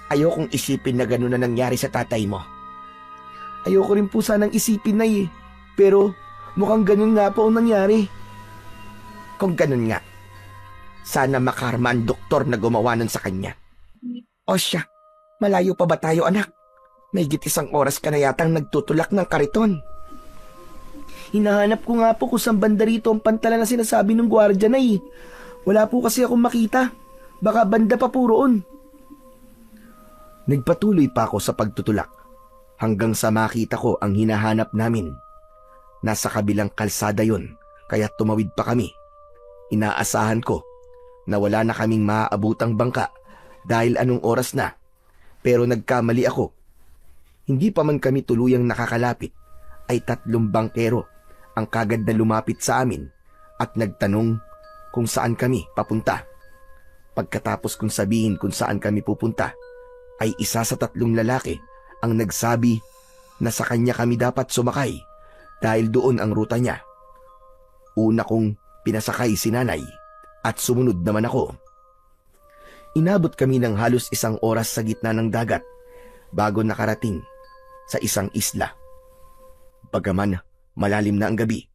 Ayokong isipin na ganun na nangyari sa tatay mo. Ayoko rin po sanang isipin, Nay, pero mukhang ganun nga po ang nangyari. Kung ganun nga, sana makarma ang doktor na gumawa nun sa kanya. O siya, malayo pa ba tayo, anak? May isang oras ka na yatang nagtutulak ng kariton. Hinahanap ko nga po kung saan banda rito ang pantalan na sinasabi ng gwardya, Nay. Wala po kasi akong makita. Baka banda pa po roon. Nagpatuloy pa ako sa pagtutulak hanggang sa makita ko ang hinahanap namin. Nasa kabilang kalsada yon, kaya tumawid pa kami. Inaasahan ko na wala na kaming maaabutang bangka dahil anong oras na. Pero nagkamali ako. Hindi pa man kami tuluyang nakakalapit, ay 3 bangkero ang kagad na lumapit sa amin at nagtanong kung saan kami papunta. Pagkatapos kong sabihin kung saan kami pupunta, ay isa sa 3 lalaki ang nagsabi na sa kanya kami dapat sumakay dahil doon ang ruta niya. Una kong pinasakay si nanay at sumunod naman ako. Inabot kami ng halos 1 oras sa gitna ng dagat bago nakarating sa isang isla. Bagaman malalim na ang gabi,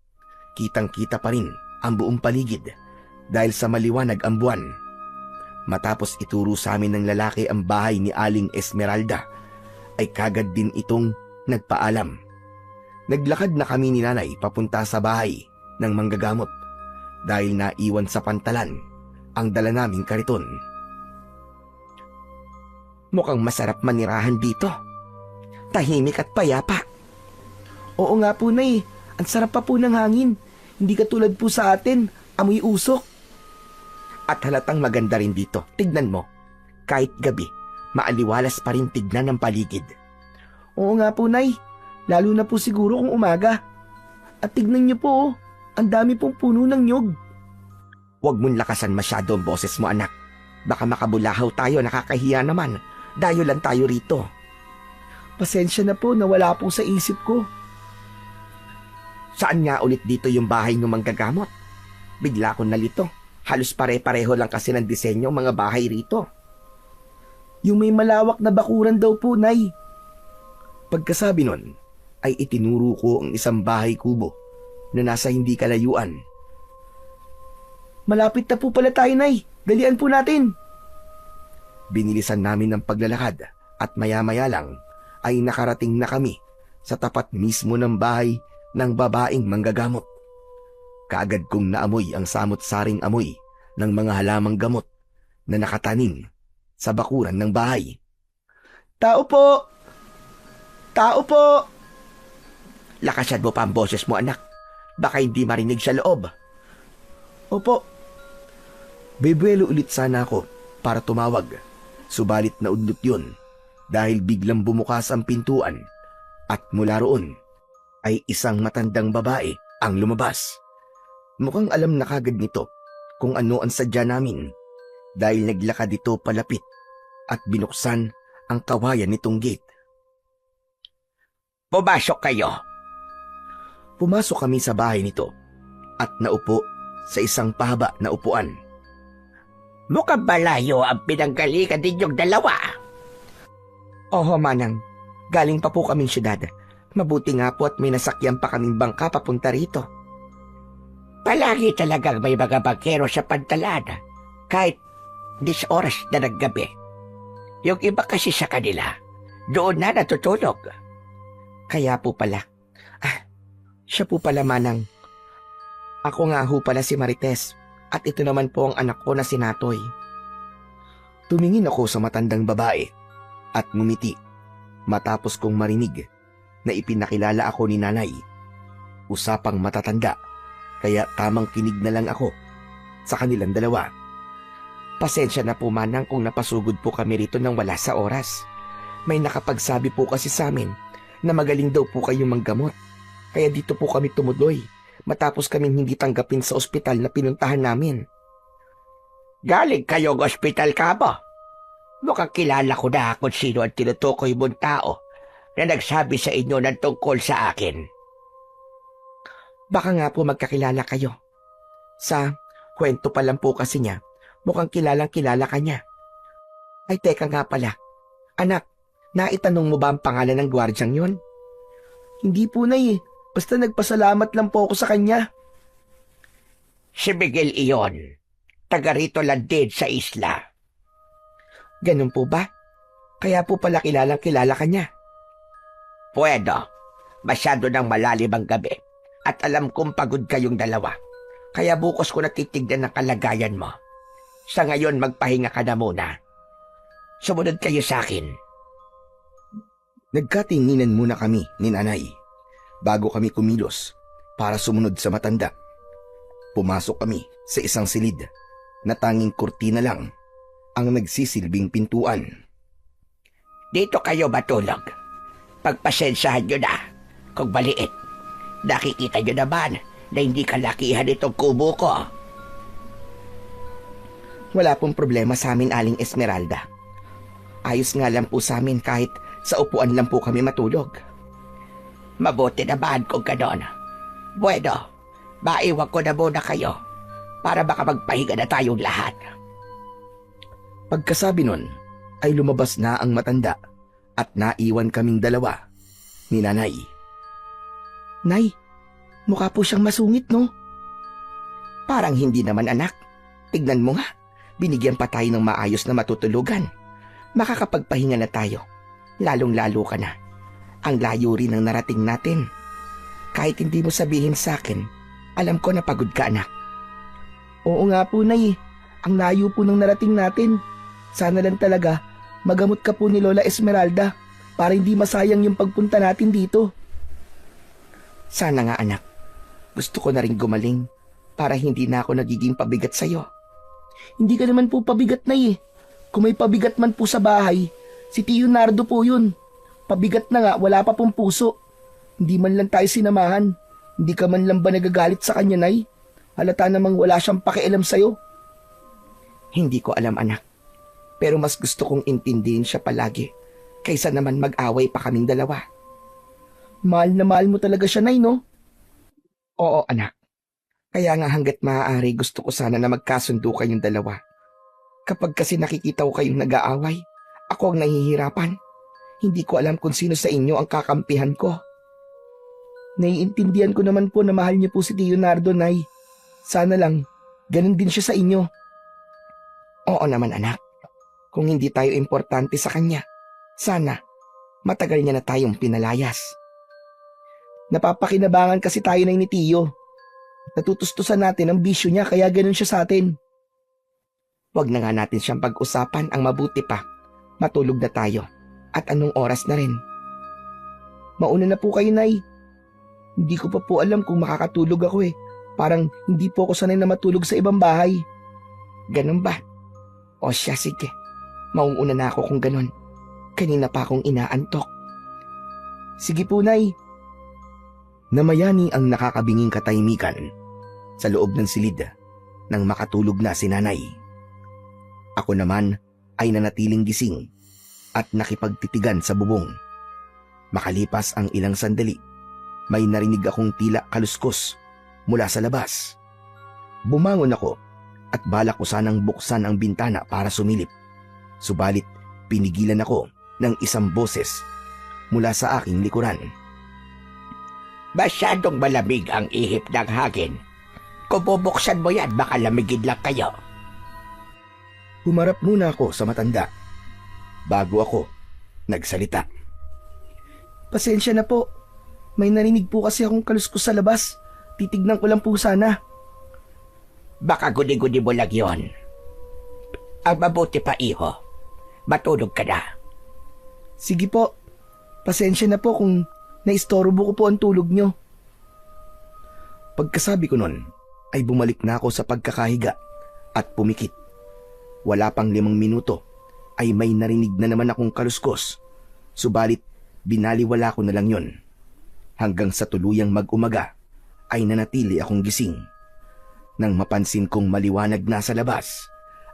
kitang-kita pa rin ang buong paligid dahil sa maliwanag ang buwan. Matapos ituro sa amin ng lalaki ang bahay ni Aling Esmeralda, ay kagad din itong nagpaalam. Naglakad na kami ni nanay papunta sa bahay ng manggagamot dahil naiwan sa pantalan ang dala naming kariton. Mukhang masarap manirahan dito. Tahimik at payapa. Oo nga po, Nay. Ang sarap pa po ng hangin. Hindi katulad po sa atin, amoy usok. At halatang maganda rin dito. Tignan mo. Kahit gabi, maaliwalas pa rin tignan ang paligid. Oo nga po, Nay. Lalo na po siguro kung umaga. At tignan niyo po, oh, ang dami pong puno ng nyog. Huwag mong lakasan masyado ang boses mo, anak. Baka makabulahaw tayo, nakakahiya naman. Dayo lang tayo rito. Pasensya na po na wala po sa isip ko. Saan nga ulit dito yung bahay ng manggagamot? Bigla akong nalito. Halos pare-pareho lang kasi ng disenyo ang mga bahay rito. Yung may malawak na bakuran daw po, Nay. Pagkasabi nun, ay itinuro ko ang isang bahay kubo na nasa hindi kalayuan. Malapit na po pala tayo, Nay. Dalian po natin. Binilisan namin ng paglalakad at maya-maya lang ay nakarating na kami sa tapat mismo ng bahay ng babaeng manggagamot. Kaagad kong naamoy ang samot-saring amoy ng mga halamang gamot na nakatanim sa bakuran ng bahay. Tao po! Tao po! Lakasan mo pa ang boses mo, anak. Baka hindi marinig sa loob. Opo. Bebuelo ulit sana ako para tumawag. Subalit naudlot yun dahil biglang bumukas ang pintuan at mula roon ay isang matandang babae ang lumabas. Mukhang alam na kagad nito kung ano ang sadya namin dahil naglakad ito palapit at binuksan ang kawayan nitong gate. Pumasok kayo. Pumasok kami sa bahay nito at naupo sa isang pahaba na upuan. Mukhang malayo ang pinanggalingan ninyong dalawa. Oho, Manang. Galing pa po kaming syudad. Mabuti nga po at may nasakyan pa kaming bangka papunta rito. Palagi talagang may mga bangkero sa pantalan, kahit 10 oras na ng gabi. Yung iba kasi sa kanila, doon na natutulog. Kaya po pala. Siya po pala, Manang. Ako nga ho pala si Marites at ito naman po ang anak ko na si Natoy. Tumingin ako sa matandang babae at ngumiti matapos kong marinig na ipinakilala ako ni Nanay. Usapang matatanda, kaya tamang kinig na lang ako sa kanilang dalawa. Pasensya na po, Manang, kung napasugod po kami rito nang wala sa oras. May nakapagsabi po kasi sa amin na magaling daw po kayong manggamot. Kaya dito po kami tumuloy matapos kaming hindi tanggapin sa ospital na pinuntahan namin. Galing kayong ospital ka ba? Mukhang kilala ko na kung sino ang tinutukoy mong tao na nagsabi sa inyo ng tungkol sa akin. Baka nga po magkakilala kayo. Sa kwento pa lang po kasi niya, mukhang kilalang-kilala ka niya. Ay teka nga pala, anak, naitanong mo ba ang pangalan ng gwardyang yon? Hindi po, Nay. Basta nagpasalamat lang po ako sa kanya. Si Miguel iyon. Taga rito lang din sa isla. Ganun po ba? Kaya po pala kilalang-kilala ka niya. Pwede. Masyado nang malalim ang gabi. At alam kong pagod kayong dalawa. Kaya bukas ko natitignan ang kalagayan mo. Sa ngayon, magpahinga ka na muna. Sumunod kayo sa akin. Nagkatinginan muna kami ni Nanay bago kami kumilos para sumunod sa matanda. Pumasok kami sa isang silid na tanging kurtina lang ang nagsisilbing pintuan. Dito kayo matulog. Pagpasensyahan nyo na kung maliit. Nakikita nyo naman na hindi kalakihan itong kubo ko. Wala pong problema sa amin, Aling Esmeralda. Ayos nga lang po sa amin kahit sa upuan lang po kami matulog. Mabuti naman kung ganon. Bueno, maiwan ko na muna kayo para baka magpahinga na tayong lahat. Pagkasabi nun, ay lumabas na ang matanda at naiwan kaming dalawa ni Nanay. Nay, mukha po siyang masungit, no? Parang hindi naman, anak. Tignan mo nga, binigyan pa tayo ng maayos na matutulugan. Makakapagpahinga na tayo. Lalong-lalo ka na. Ang layo rin ang narating natin. Kahit hindi mo sabihin sa akin, alam ko na pagod ka, anak. Oo nga po, Nay. Ang layo po ng narating natin. Sana lang talaga magamot ka po ni Lola Esmeralda para hindi masayang yung pagpunta natin dito. Sana nga, anak. Gusto ko na rin gumaling para hindi na ako nagiging pabigat sa'yo. Hindi ka naman po pabigat, Nay. Kung may pabigat man po sa bahay, si Tio Nardo po yun. Pabigat na nga, wala pa pong puso. Hindi man lang tayo sinamahan. Hindi ka man lang ba nagagalit sa kanya, Nay? Halata namang wala siyang pakialam sa'yo. Hindi ko alam, anak. Pero mas gusto kong intindihin siya palagi kaysa naman mag-away pa kaming dalawa. Mahal na mahal mo talaga siya, Nay, no? Oo, anak. Kaya nga hanggat maaari gusto ko sana na magkasundo kayong dalawa. Kapag kasi nakikita ko kayong nag-aaway, ako ang nahihirapan. Hindi ko alam kung sino sa inyo ang kakampihan ko. Naiintindihan ko naman po na mahal niyo po si Tio Nardo, Nay. Sana lang, ganun din siya sa inyo. Oo naman, anak. Kung hindi tayo importante sa kanya, sana matagal niya na tayong pinalayas. Napapakinabangan kasi tayo na ni Tio. Natutustusan natin ang bisyo niya kaya ganun siya sa atin. Huwag na nga natin siyang pag-usapan, ang mabuti pa. Matulog na tayo. At anong oras na rin? Mauna na po kayo, Nay. Hindi ko pa po alam kung makakatulog ako eh. Parang hindi po ako sanay na matulog sa ibang bahay. Ganun ba? O siya, sige. Mauuna na ako kung ganun. Kanina pa akong inaantok. Sige po, Nay. Namayani ang nakakabinging katahimikan sa loob ng silid nang makatulog na si nanay. Ako naman ay nanatiling gising at nakipagtitigan sa bubong. Makalipas ang ilang sandali, may narinig akong tila kaluskos mula sa labas. Bumangon ako at balak ko sanang buksan ang bintana para sumilip. Subalit pinigilan ako ng isang boses mula sa aking likuran. Masyadong malamig ang ihip ng hangin. Kung bubuksan mo yan, baka lamigin lang kayo. Humarap muna ako sa matanda bago ako nagsalita. Pasensya na po. May narinig po kasi akong kaluskos sa labas. Titignan ko lang po sana. Baka guni-guni mo lang yun. Ang mabuti pa, iho. Matulog ka na. Sige po. Pasensya na po kung naistorbo ko po ang tulog nyo. Pagkasabi ko nun, ay bumalik na ako sa pagkakahiga at pumikit. Wala pang 5 minuto ay may narinig na naman akong kaluskos. Subalit binaliwala ko na lang yun. Hanggang sa tuluyang mag-umaga ay nanatili akong gising. Nang mapansin kong maliwanag na sa labas,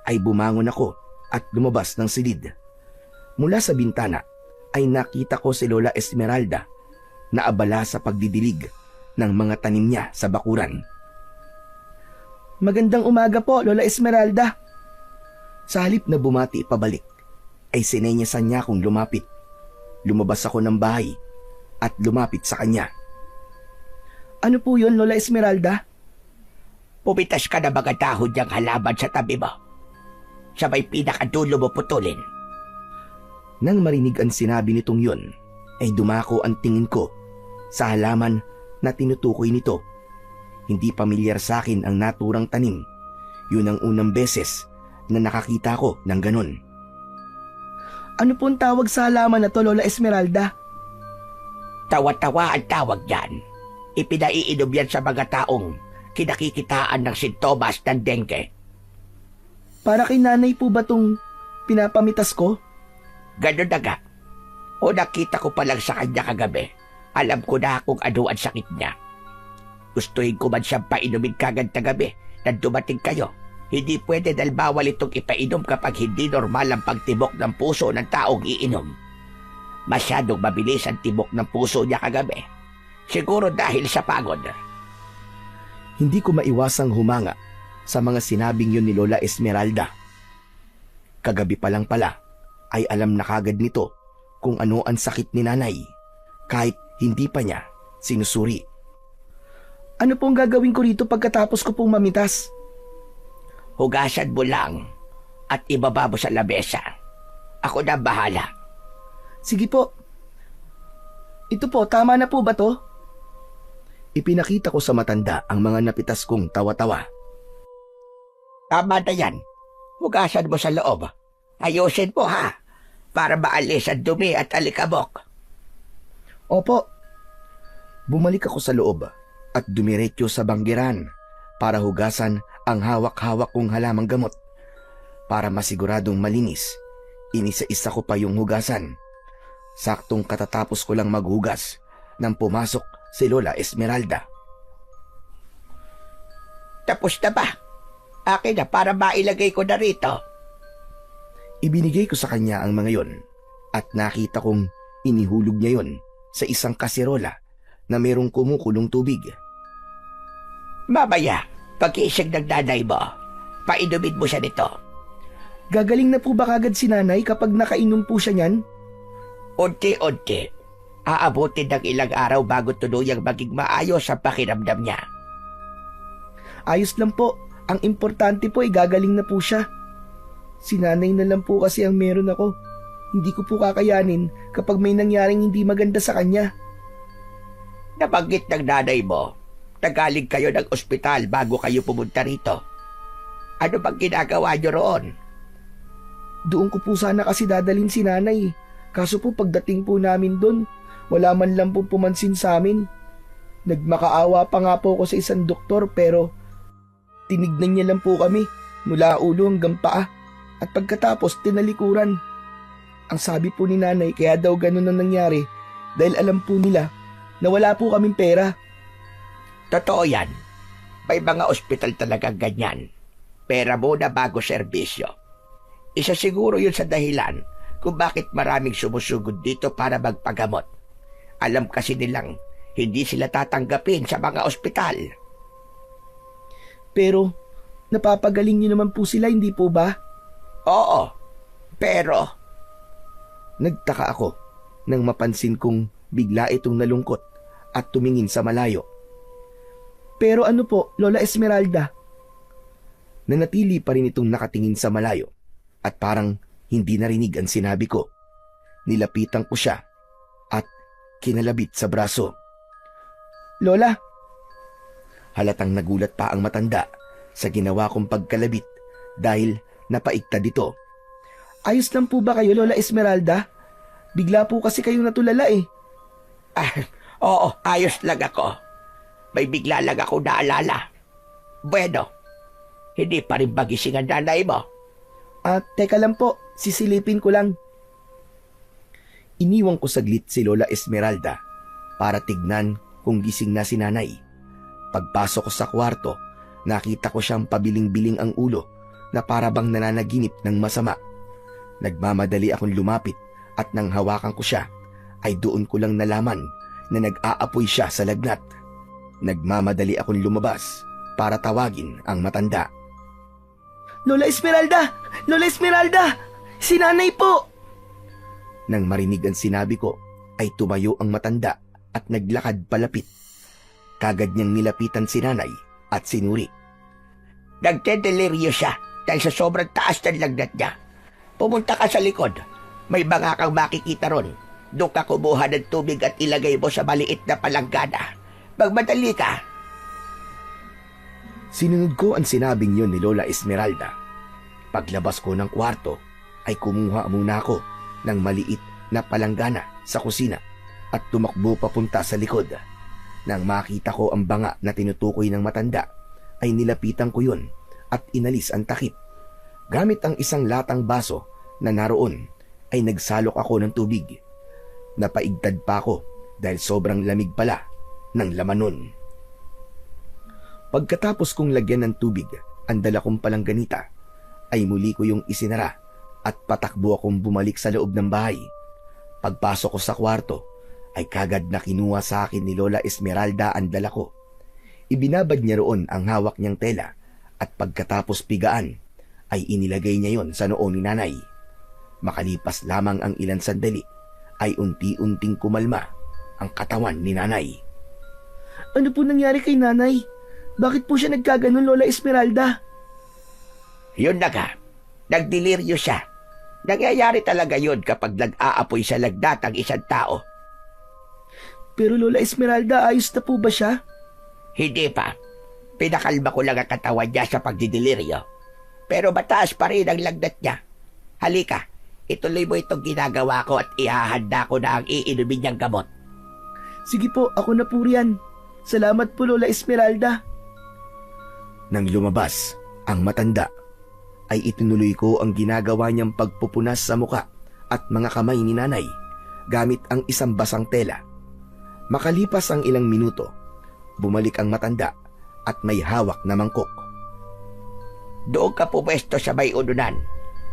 ay bumangon ako at lumabas ng silid. Mula sa bintana ay nakita ko si Lola Esmeralda na abala sa pagdidilig ng mga tanim niya sa bakuran. Magandang umaga po, Lola Esmeralda. Sa halip na bumati pabalik, ay sinenyasan niya akong lumapit. Lumabas ako ng bahay at lumapit sa kanya. Ano po yun, Lola Esmeralda? Pumitas ka na mga dahon niyang halaman sa tabi mo. Sa may pinakadulo mo putulin. Nang marinig ang sinabi nitong yun, ay dumako ang tingin ko sa halaman na tinutukoy nito. Hindi pamilyar sa akin ang naturang tanim. Yun ang unang beses na nakakita ko ng ganun. Ano pong tawag sa halaman na to, Lola Esmeralda? Tawa-tawa ang tawag yan. Ipinaiinom yan sa mga taong kinakikitaan ng sintomas ng dengue. Para kay nanay po ba tong pinapamitas ko? Ganun na nga. O nakita ko pa lang sa kanya kagabi. Alam ko na kung ano ang sakit niya. Gustuhin ko man siyang painumin kagad na gabi na dumating kayo. Hindi pwede dahil bawal itong ipainom kapag hindi normal ang pagtibok ng puso ng taong iinom. Masyadong mabilis ang tibok ng puso niya kagabi. Siguro dahil sa pagod. Hindi ko maiwasang humanga sa mga sinabing yun ni Lola Esmeralda. Kagabi pa lang pala ay alam na kagad nito kung ano ang sakit ni nanay kahit hindi pa niya sinusuri. Ano pong gagawin ko rito pagkatapos ko pong mamitas? Hugasan mo lang at ibaba mo sa lamesa. Ako na bahala. Sige po. Ito po, tama na po ba to? Ipinakita ko sa matanda ang mga napitas kong tawa-tawa. Tama na yan. Hugasan mo sa loob. Ayusin mo ha, para maalis ang dumi at alikabok. Opo. Bumalik ako sa loob at dumiretso sa banggiran para hugasan ang hawak-hawak kong halamang gamot. Para masiguradong malinis, inisa-isa ko pa yung hugasan. Saktong katatapos ko lang maghugas nang pumasok si Lola Esmeralda. Tapos na ba? Akin na para mailagay ko na rito. Ibinigay ko sa kanya ang mga yon at nakita kong inihulog niya yon sa isang kaserola na merong kumukulong tubig. Mamaya, pag-iisig ng nanay mo, painumin mo siya nito. Gagaling na po ba kagad si nanay kapag nakainom po siya niyan? Unti-unti, aabutin ng ilang araw bago tuluyang maging maayos ang pakiramdam niya. Ayos lang po. Ang importante po ay gagaling na po siya. Si nanay na lang po kasi ang meron ako. Hindi ko po kakayanin kapag may nangyaring hindi maganda sa kanya. Nabanggit ng nanay mo, nagaling kayo ng ospital bago kayo pumunta rito. Ano bang ginagawa niyo roon? Doon ko po sana kasi dadalhin si nanay. Kaso po pagdating po namin doon, wala man lang po pumansin sa amin. Nagmakaawa pa nga po ako sa isang doktor pero tinignan niya lang po kami mula ulo hanggang paa at pagkatapos tinalikuran. Ang sabi po ni nanay kaya daw ganun ang nangyari dahil alam po nila na wala po kaming pera. Totoo yan. May mga ospital talagang ganyan. Pera muna bago serbisyo. Isa siguro yun sa dahilan kung bakit maraming sumusugod dito para magpagamot. Alam kasi nilang hindi sila tatanggapin sa mga ospital. Pero, napapagaling niyo naman po sila, hindi po ba? Oo, pero Nagtaka ako nang mapansin kong bigla itong nalungkot at tumingin sa malayo. Pero ano po, Lola Esmeralda? Nanatili pa rin itong nakatingin sa malayo at parang hindi narinig ang sinabi ko. Nilapitan ko siya at kinalabit sa braso. Lola, Halatang nagulat pa ang matanda sa ginawa kong pagkalabit dahil napaigtad ito. ayos lang po ba kayo, Lola Esmeralda? Bigla po kasi kayong natulala eh. oo, ayos lang ako. May bigla lang ako naalala. Bueno, hindi pa rin ba gising ang nanay mo? Teka lang po, sisilipin ko lang. Iniwan ko saglit si Lola Esmeralda para tignan kung gising na si nanay. Pagpasok ko sa kwarto, nakita ko siyang pabiling-biling ang ulo na para bang nananaginip ng masama. Nagmamadali akong lumapit at nang hawakan ko siya, ay doon ko lang nalaman na nag-aapoy siya sa lagnat. Nagmamadali akong lumabas para tawagin ang matanda. Lola Esmeralda! Lola Esmeralda! Si nanay po! Nang marinig ang sinabi ko, ay tumayo ang matanda at naglakad palapit. Kagad niyang nilapitan si nanay at sinuri. Nagdedeliryo siya dahil sa sobrang taas ng lagnat niya. Pumunta ka sa likod. May banga kang makikita ron. Doon ka kumuha ng tubig at ilagay mo sa maliit na palanggana. Magmadali ka. Sinunod ko ang sinabing yun ni Lola Esmeralda. Paglabas ko ng kwarto, ay kumuha muna ako ng maliit na palanggana sa kusina at tumakbo papunta sa likod. Nang makita ko ang banga na tinutukoy ng matanda, ay nilapitan ko yun at inalis ang takip. Gamit ang isang latang baso na naroon, ay nagsalok ako ng tubig. Napaigtad pa ako dahil sobrang lamig pala ng laman nun. Pagkatapos kong lagyan ng tubig ang dala kong palangganita, ay muli ko yung isinara at patakbo akong bumalik sa loob ng bahay. Pagpasok ko sa kwarto, ay kagad na kinuha sa akin ni Lola Esmeralda ang dala ko. Ibinabad niya roon ang hawak niyang tela at pagkatapos pigaan, ay inilagay niya yon sa noo ni nanay. Makalipas lamang ang ilang sandali, ay unti-unting kumalma ang katawan ni nanay. Ano po nangyari kay nanay? Bakit po siya nagkaganon, Lola Esmeralda? Yun na ka. Nagdeliryo siya. Nangyayari talaga yun kapag nag-aapoy sa lagnat ang isang tao. Pero Lola Esmeralda, ayos na po ba siya? Hindi pa. Pinakalma ko lang ang katawan niya sa pagdidiliryo. Pero mataas pa rin ang lagnat niya. Halika, ituloy mo itong ginagawa ko at ihahanda ko na ang iinumin niyang gamot. Sige po, ako na po riyan. Salamat po, Lola Esmeralda. Nang lumabas ang matanda, ay itinuloy ko ang ginagawa niyang pagpupunas sa muka at mga kamay ni nanay gamit ang isang basang tela. Makalipas ang ilang minuto, bumalik ang matanda at may hawak na mangkok. Doon ka pumesto sa may ununan.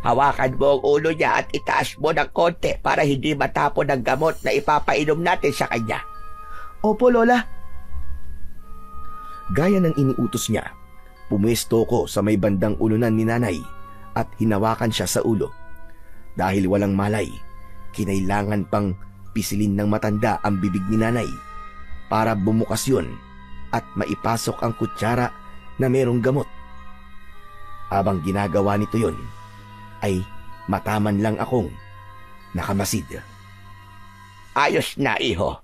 Hawakan mo ang ulo niya at itaas mo ng konti para hindi matapon ang gamot na ipapainom natin sa kanya. Opo, Lola. Gaya ng iniutos niya, pumwesto ko sa may bandang ulunan ni nanay at hinawakan siya sa ulo. Dahil walang malay, kinailangan pang pisilin ng matanda ang bibig ni nanay para bumukas yun at maipasok ang kutsara na merong gamot. Habang ginagawa nito yun, ay mataman lang akong nakamasid. Ayos na, iho.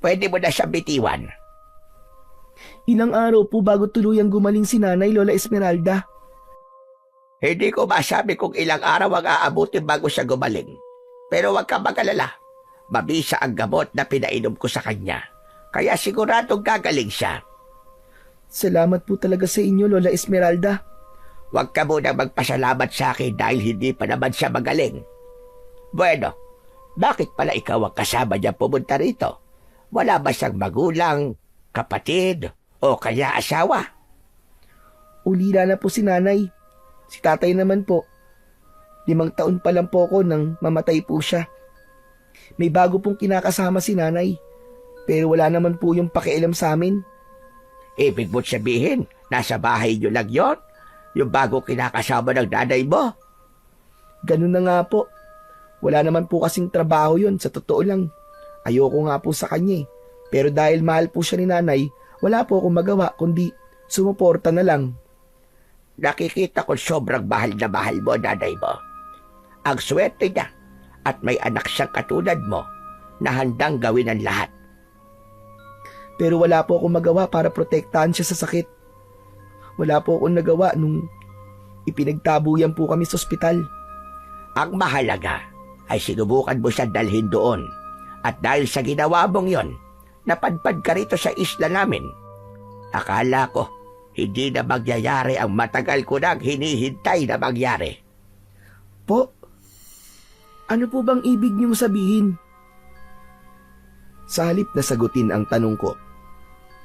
Pwede mo na siya bitiwan. Ilang araw po bago tuluyang gumaling si nanay, Lola Esmeralda. Hindi ko masabi kung ilang araw ang aabutin bago siya gumaling. Pero huwag ka mag-alala. Mabisa ang gamot na pinainom ko sa kanya. Kaya siguradong gagaling siya. Salamat po talaga sa inyo, Lola Esmeralda. Huwag ka muna magpasalamat sa akin dahil hindi pa naman siya magaling. Bueno, bakit pala ikaw ang kasama niya pumunta rito? Wala ba siyang magulang, kapatid, o kaya asawa? Ulila na po si nanay. Si tatay naman po, 5 taon pa lang po ako nang mamatay po siya. May bago pong kinakasama si nanay, pero wala naman po yung pakialam sa amin. Ibig mo't sabihin, nasa bahay niyo lang yon? Yung bago kinakasama ng nanay mo? Ganun na nga po. Wala naman po kasing trabaho yun, sa totoo lang. Ayoko nga po sa kanya eh. Pero dahil mahal po siya ni nanay, wala po akong magawa kundi sumuporta na lang. Nakikita ko sobrang mahal na mahal mo, nanay mo. Ang swerte niya at may anak siyang katulad mo na handang gawin ang lahat. Pero wala po akong magawa para protektahan siya sa sakit. Wala po akong nagawa nung ipinagtabuyan po kami sa ospital. Ang mahalaga ay sinubukan mo siya dalhin doon. At dahil sa ginawa mong yon, napadpad ka rito sa isla namin. Akala ko, hindi na magyayari ang matagal ko nang hinihintay na mangyari. Po, ano po bang ibig niyong sabihin? Sa halip na sagutin ang tanong ko,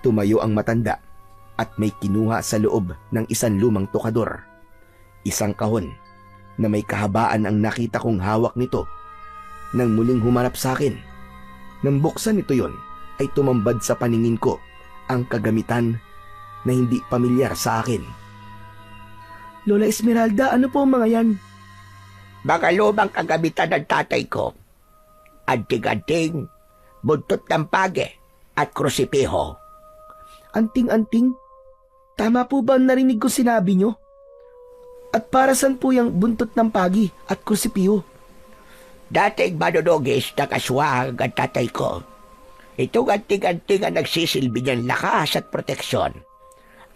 tumayo ang matanda at may kinuha sa loob ng isang lumang tokador. Isang kahon na may kahabaan ang nakita kong hawak nito. Nang muling humarap sa akin, nang buksan ito yon, ay tumambad sa paningin ko ang kagamitan na hindi pamilyar sa akin. Lola Esmeralda, ano po ang mga yan? Mga lumang kagamitan ng tatay ko. Anting-anting, buntot ng page at krusipiho. Anting-anting? Tama po ba ang narinig ko sinabi nyo? At para saan po yung buntot ng pagi at krusipiho? Dating manunugis na kaswang ang tatay ko. Itong anting-anting ang nagsisilbi niyang lakas at proteksyon.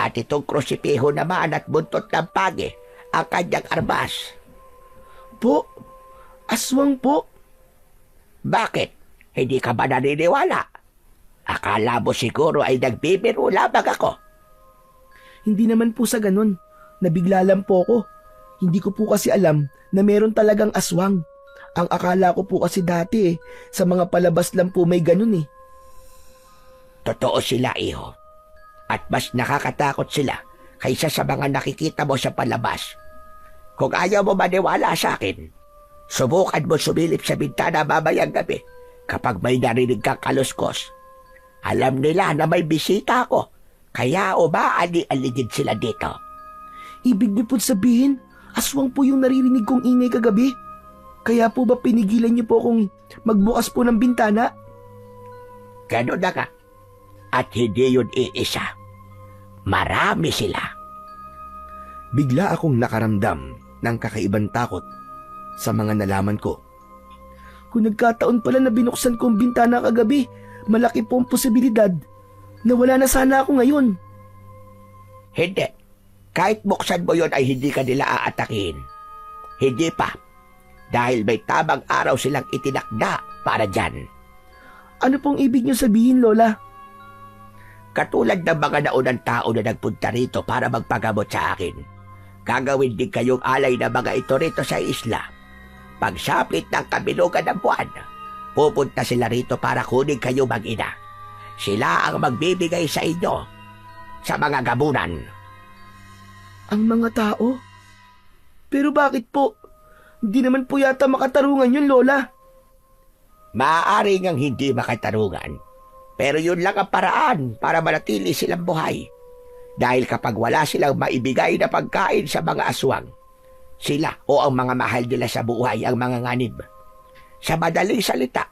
At itong krusipiho naman at buntot ng pagi ang kanyang armas. Po, aswang po. Bakit? Hindi ka ba naniniwala? Akala mo siguro ay nagbibiro lamang ako. Hindi naman po sa ganun. Nabigla lang po ako. Hindi ko po kasi alam na meron talagang aswang. Ang akala ko po kasi dati sa mga palabas lang po may ganun eh. Totoo sila, iho. At mas nakakatakot sila kaysa sa mga nakikita mo sa palabas. Kung ayaw mo maniwala sa akin, subukan mo sumilip sa bintana mamayang gabi kapag may narinig kang kaluskos. Alam nila na may bisita ako, kaya umaali-aligid sila dito. Ibig niyo po sabihin, aswang po yung naririnig kong ingay kagabi? Kaya po ba pinigilan niyo po akong magbukas po ng bintana? Ganun na nga. At hindi yun iisa. Marami sila. Bigla akong nakaramdam ng kakaibang takot sa mga nalaman ko. Kung nagkataon pala na binuksan ko ang bintana kagabi, malaki po ang posibilidad na wala na sana ako ngayon. Hindi. Kahit buksan mo yun ay hindi ka nila aatakin. Hindi pa. Dahil may tamang araw silang itinakda para dyan. Ano pong ibig niyo sabihin, Lola? Katulad ng mga naunang tao na nagpunta rito para magpagamot sa akin. Gagawin din kayong alay na mga ito rito sa isla. Pagsapit ng kabilugan ng buwan, pupunta sila rito para kunin kayo mag-ina. Sila ang magbibigay sa inyo sa mga gamunan. Ang mga tao? Pero bakit po? Hindi naman po yata makatarungan yun, Lola. Maaari ngang hindi makatarungan. Pero yun lang ang paraan para manatili silang buhay. Dahil kapag wala silang maibigay na pagkain sa mga aswang, sila o ang mga mahal nila sa buhay ang mga nganib. Sa madaling salita,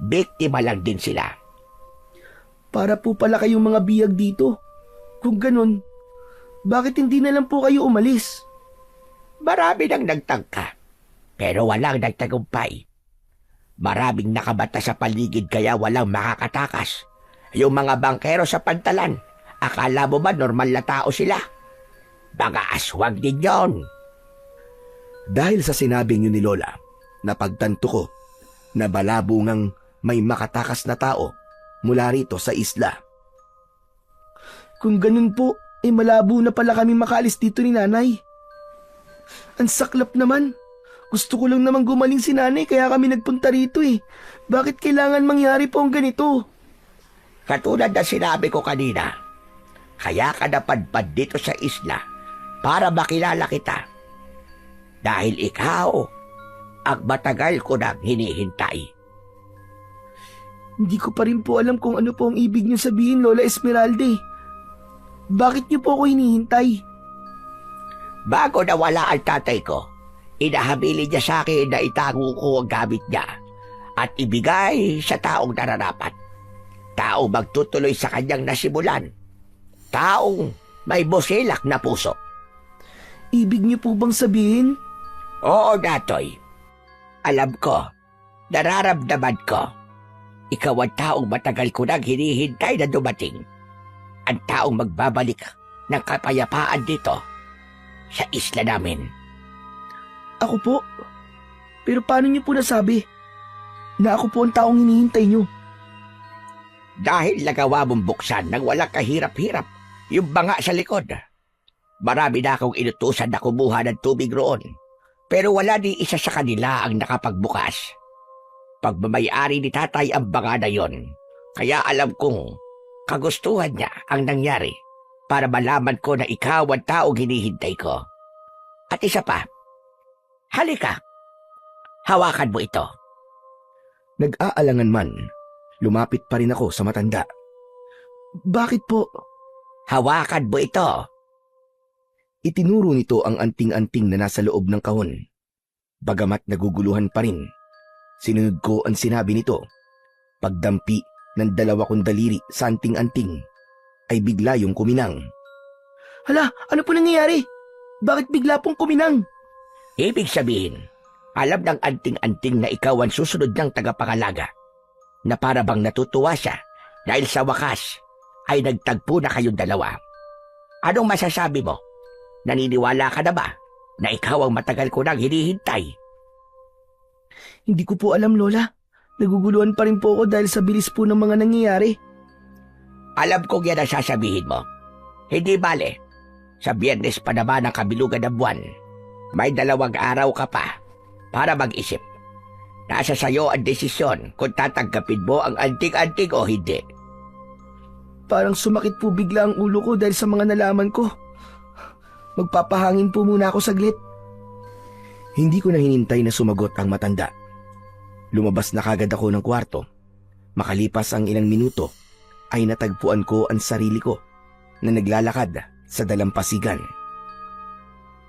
biktima lang din sila. Para po pala kayong mga biyag dito. Kung ganun, bakit hindi na lang po kayo umalis? Marami nang nagtangka, pero walang nagtagumpay. Maraming nakabata sa paligid kaya walang makakatakas. Yung mga bangkero sa pantalan, akala mo ba normal na tao sila? Mga aswang din yon. Dahil sa sinabing yun ni Lola, napagtanto ko na balabo ngang may makatakas na tao mula rito sa isla. Kung ganun po, malabo na pala kami makaalis dito ni nanay. Ang saklap naman. Gusto ko lang naman gumaling si nanay kaya kami nagpunta rito eh. Bakit kailangan mangyari po ang ganito? Katulad na sinabi ko kanina, kaya ka napadpad dito sa isla para makilala kita. Dahil ikaw ang matagal ko nang hinihintay. Hindi ko pa rin po alam kung ano po ang ibig niyo sabihin, Lola Esmeralda. Bakit niyo po ako hinihintay? Bago nawala ang tatay ko, inahabili niya sa akin na itago ko ang gamit niya at ibigay sa taong nararapat. Taong magtutuloy sa kanyang nasimulan. Taong may busilak na puso. Ibig niyo po bang sabihin? Oo, Datoy. Alam ko, nararamdaman ko. Ikaw ang taong matagal ko nang hinihintay na dumating. Ang taong magbabalik ng kapayapaan dito sa isla namin. Ako po? Pero paano niyo po nasabi na ako po ang taong hinihintay niyo? Dahil nagawa mong buksan nang walang kahirap-hirap yung banga sa likod. Marami na akong inutusan na kumuha ng tubig roon. Pero wala ni isa sa kanila ang nakapagbukas. Pagmamayari ni tatay ang banga na yon. Kaya alam kong kagustuhan niya ang nangyari para malaman ko na ikaw ang taong hinihintay ko. At isa pa, halika, hawakan mo ito. Nag-aalangan man, lumapit pa rin ako sa matanda. Bakit po? Hawakan mo ito. Itinuro nito ang anting-anting na nasa loob ng kahon. Bagamat naguguluhan pa rin, sinunod ko ang sinabi nito. Pagdampi ng 2 kong daliri sa anting-anting, ay bigla yung kuminang. Hala, ano po nangyayari? Bakit bigla pong kuminang? Ibig sabihin, alam ng anting-anting na ikaw ang susunod ng tagapangalaga, na para bang natutuwa siya dahil sa wakas ay nagtagpo na kayong dalawa. Anong masasabi mo? Naniniwala ka na ba na ikaw ang matagal ko nang hinihintay? Hindi ko po alam, Lola. Naguguluhan pa rin po ako dahil sa bilis po ng mga nangyayari. Alam kong yan ang sasabihin mo. Hindi bale, sa Biyernes pa naman ang kabilugan ng buwan. May 2 araw ka pa para mag-isip. Nasa sayo ang desisyon kung tatanggapin mo ang anting-anting o hindi. Parang sumakit po bigla ang ulo ko dahil sa mga nalaman ko. Magpapahangin po muna ako saglit. Hindi ko na hinintay na sumagot ang matanda. Lumabas na kagad ako ng kwarto. Makalipas ang ilang minuto, ay natagpuan ko ang sarili ko na naglalakad sa dalampasigan.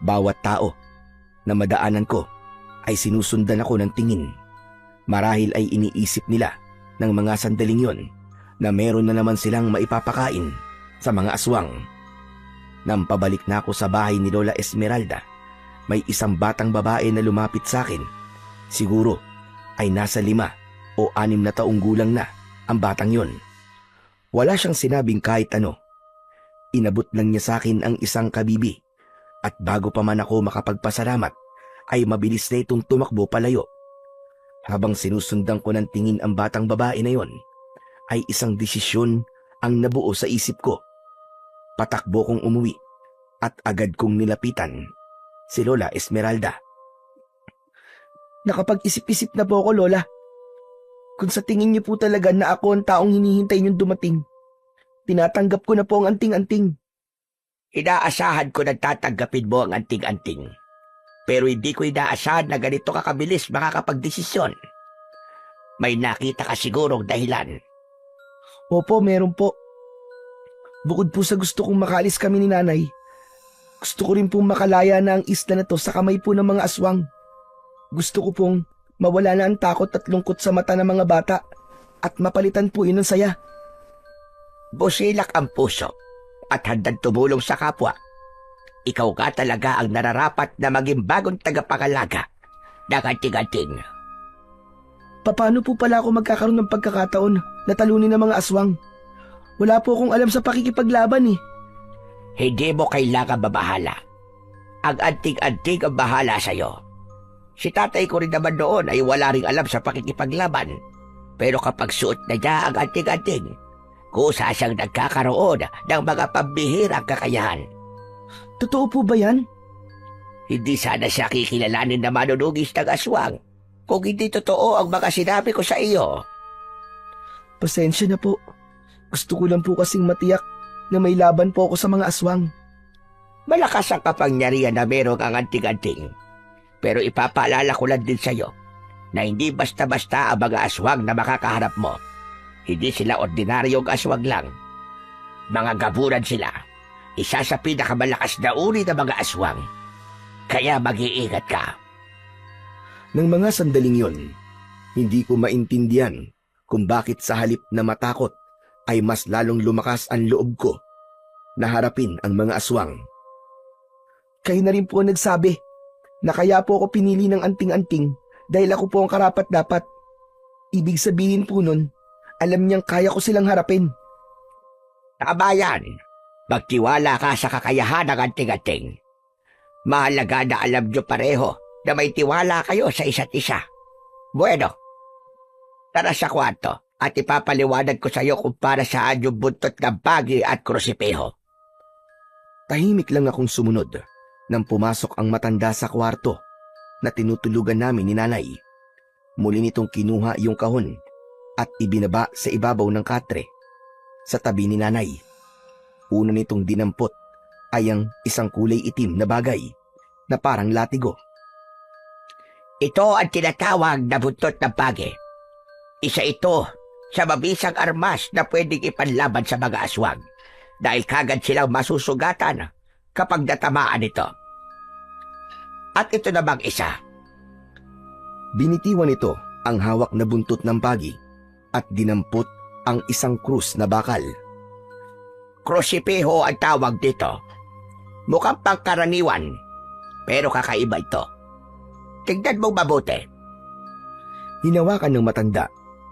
Bawat tao na madaanan ko ay sinusundan ako ng tingin. Marahil ay iniisip nila ng mga sandaling yon na meron na naman silang maipapakain sa mga aswang. Nang pabalik na ako sa bahay ni Lola Esmeralda, may isang batang babae na lumapit sa akin. Siguro ay nasa 5 o 6 na taong gulang na ang batang yon. Wala siyang sinabing kahit ano. Inabot lang niya sa akin ang isang kabibi at bago pa man ako makapagpasalamat ay mabilis na itong tumakbo palayo. Habang sinusundan ko ng tingin ang batang babae na yon, ay isang desisyon ang nabuo sa isip ko. Patakbo kong umuwi at agad kong nilapitan si Lola Esmeralda. Nakapag-isip-isip na po ako, Lola. Kung sa tingin niyo po talaga na ako ang taong hinihintay niyong dumating, tinatanggap ko na po ang anting-anting. Inaasahan ko na tatanggapin mo ang anting-anting. Pero hindi ko inaasahan na ganito kakabilis makakapagdesisyon. May nakita ka sigurong dahilan. Opo, meron po. Bukod po sa gusto kong makalis kami ni Nanay, gusto ko rin pong makalaya na ang isla na to sa kamay po ng mga aswang. Gusto ko pong mawala na ang takot at lungkot sa mata ng mga bata at mapalitan po yun ng saya. Busilak ang puso at handang tumulong sa kapwa. Ikaw ka talaga ang nararapat na maging bagong tagapangalaga ng anting-anting. Paano po pala ako magkakaroon ng pagkakataon na talunin ng mga aswang? Wala po akong alam sa pakikipaglaban eh. Hindi mo kailangan mabahala. Ang anting-anting ang bahala sa'yo. Si tatay ko rin naman noon ay wala ring alam sa pakikipaglaban. Pero kapag suot na niya ang anting-anting, kusa siyang nagkakaroon ng mga pambihirang kakayahan. Totoo po ba yan? Hindi sana siya kikilalanin na manunugis ng aswang kung hindi totoo ang mga sinabi ko sa iyo. Pasensya na po. Gusto ko lang po kasing matiyak na may laban po ako sa mga aswang. Malakas ang kapangyarihan na merong ang anting-anting. Pero ipapaalala ko lang din sa'yo na hindi basta-basta ang mga aswang na makakaharap mo. Hindi sila ordinaryong aswang lang. Mga gaburan sila. Isa sa pinakamalakas na uri ng mga aswang. Kaya mag-iingat ka. Nang mga sandaling yon, hindi ko maintindihan kung bakit sa halip na matakot ay mas lalong lumakas ang loob ko na harapin ang mga aswang. Kayo na rin po ang nagsabi na kaya po ako pinili ng anting-anting dahil ako po ang karapat-dapat. Ibig sabihin po nun, alam niyang kaya ko silang harapin. Tama yan. Magtiwala ka sa kakayahan ng anting-anting. Mahalaga na alam niyo pareho na may tiwala kayo sa isa't isa. Bueno, tara sa kwarto at ipapaliwanag ko sa iyo kung para saan yung buntot ng bagi at krusipeho. Tahimik lang akong sumunod nang pumasok ang matanda sa kwarto na tinutulugan namin ni nanay. Muli nitong kinuha yung kahon at ibinaba sa ibabaw ng katre sa tabi ni nanay. Una nitong dinampot ay ang isang kulay itim na bagay na parang latigo. Ito ang tinatawag na buntot ng bagi. Isa ito sa mabisang armas na pwedeng ipanlaban sa mga aswang dahil kagad silang masusugatan kapag natamaan ito. At ito namang isa. Binitiwan nito ang hawak na buntot ng bagi at dinampot ang isang krus na bakal. Krusipeho ang tawag dito. Mukhang pangkaraniwan, pero kakaiba ito. Tignan mong mabuti. Hinawakan ng matanda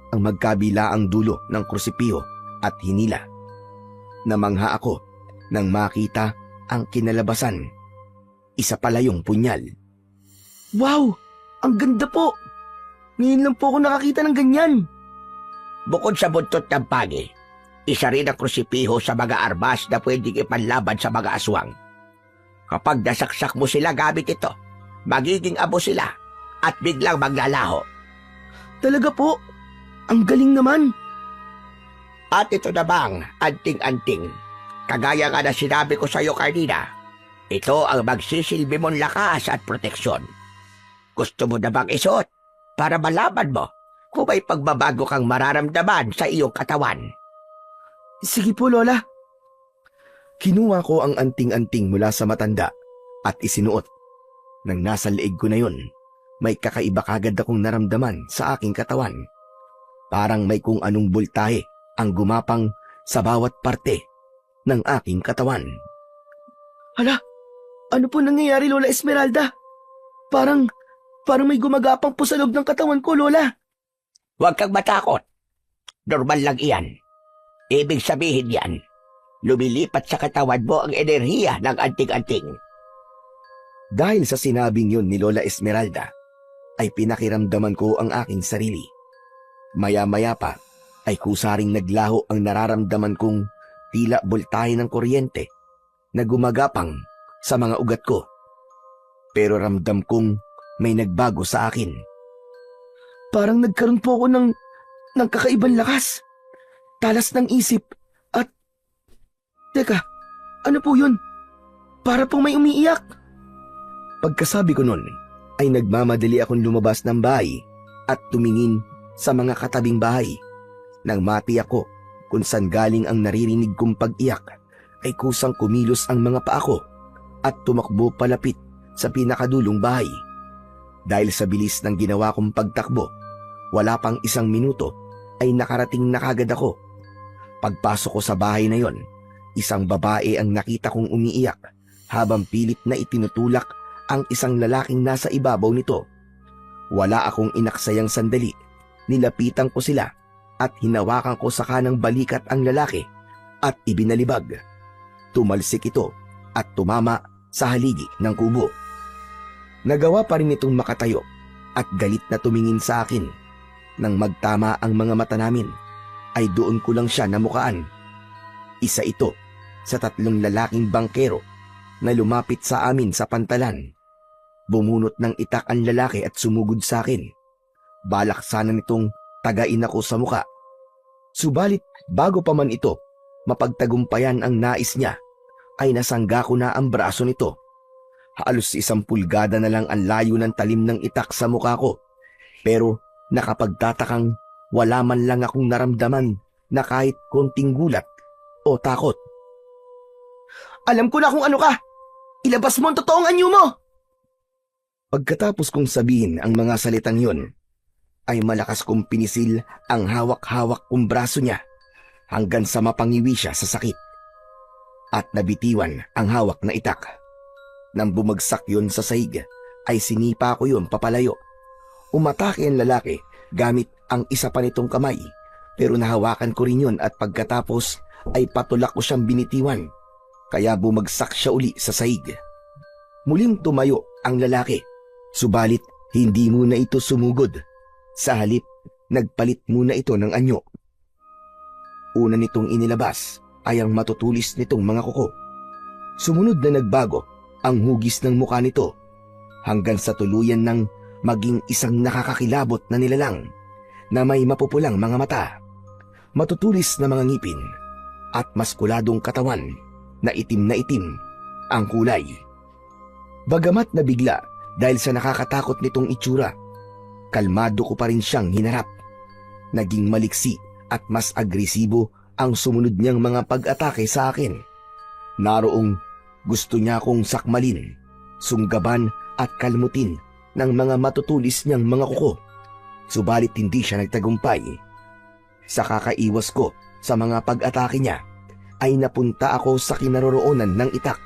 ang magkabilaang dulo ng krusipiho at hinila. Namangha ako nang makita ang kinalabasan. Isa pala yung punyal. Wow! Ang ganda po! Ngayon lang po ako nakakita ng ganyan. Bukod sa buntot ng bagi, isa rin ang krusipiho sa mga armas na pwedeng ipanlaban sa mga aswang. Kapag nasaksak mo sila gamit ito, magiging abo sila at biglang maglalaho. Talaga po? Ang galing naman! At ito namang anting-anting. Kagaya nga na sinabi ko sa iyo kanina, ito ang magsisilbi mong lakas at proteksyon. Gusto mo na bang isuot para malaman mo kung may pagbabago kang mararamdaman sa iyong katawan? Sige po, Lola. Kinuha ko ang anting-anting mula sa matanda at isinuot. Nang nasa leeg ko na yun, may kakaiba kagad akong naramdaman sa aking katawan. Parang may kung anong bultahe ang gumapang sa bawat parte ng aking katawan. Hala, ano po nangyayari, Lola Esmeralda? Parang may gumagapang po sa loob ng katawan ko, Lola. Huwag kang matakot. Normal lang iyan. Ibig sabihin yan, lumilipat sa katawan mo ang enerhiya ng anting-anting. Dahil sa sinabing yun ni Lola Esmeralda, ay pinakiramdaman ko ang aking sarili. Maya-maya pa ay kusaring naglaho ang nararamdaman kong tila boltahe ng kuryente na gumagapang sa mga ugat ko. Pero ramdam kong may nagbago sa akin. Parang nagkaroon po ako ng kakaibang lakas. Talas ng isip at... Teka, ano po yun? Para pong may umiiyak. Pagkasabi ko nun, ay nagmamadali akong lumabas ng bahay at tumingin sa mga katabing bahay. Nang matiyak ko kung saan galing ang naririnig kong pag-iyak, ay kusang kumilos ang mga paa ko at tumakbo palapit sa pinakadulong bahay. Dahil sa bilis ng ginawa kong pagtakbo, wala pang 1 minuto ay nakarating na kagad ako. Pagpasok ko sa bahay na yon, isang babae ang nakita kong umiiyak habang pilit na itinutulak ang isang lalaking nasa ibabaw nito. Wala akong inaksayang sandali, nilapitan ko sila at hinawakan ko sa kanang balikat ang lalaki at ibinalibag. Tumalsik ito at tumama sa haligi ng kubo. Nagawa pa rin itong makatayo at galit na tumingin sa akin. Nang magtama ang mga mata namin, ay doon ko lang siya namukaan. Isa ito sa 3 lalaking bangkero na lumapit sa amin sa pantalan. Bumunot ng itak ang lalaki at sumugod sa akin. Balak sana nitong tagain ako sa muka. Subalit bago pa man ito mapagtagumpayan ang nais niya, ay nasangga ko na ang braso nito. Halos 1 pulgada na lang ang layo ng talim ng itak sa mukha ko. Pero nakapagtatakang wala man lang akong naramdaman na kahit konting gulat o takot. Alam ko na kung ano ka! Ilabas mo ang totoong anyo mo! Pagkatapos kong sabihin ang mga salitang yon, ay malakas kong pinisil ang hawak-hawak kong braso niya hanggang sa mapangiwi siya sa sakit. At nabitiwan ang hawak na itak. Nang bumagsak yon sa sahig, ay sinipa ko yon papalayo. Umatake ang lalaki gamit ang isa pa nitong kamay, pero nahawakan ko rin yon at pagkatapos ay patulak ko siyang binitiwan. Kaya bumagsak siya uli sa sahig. Muling tumayo ang lalaki, subalit hindi muna ito sumugod. Sa halip, nagpalit muna ito ng anyo. Una nitong inilabas ay ang matutulis nitong mga kuko. Sumunod na nagbago ang hugis ng mukha nito hanggang sa tuluyan ng maging isang nakakakilabot na nilalang na may mapupulang mga mata, matutulis na mga ngipin at maskuladong katawan na itim ang kulay. Bagamat nabigla dahil sa nakakatakot nitong itsura, kalmado ko pa rin siyang hinarap. Naging maliksi at mas agresibo ang sumunod niyang mga pag-atake sa akin. Naroong gusto niya akong sakmalin, sunggaban at kalmutin ng mga matutulis niyang mga kuko. Subalit hindi siya nagtagumpay. Sa kakaiwas ko sa mga pag-atake niya, ay napunta ako sa kinaroroonan ng itak.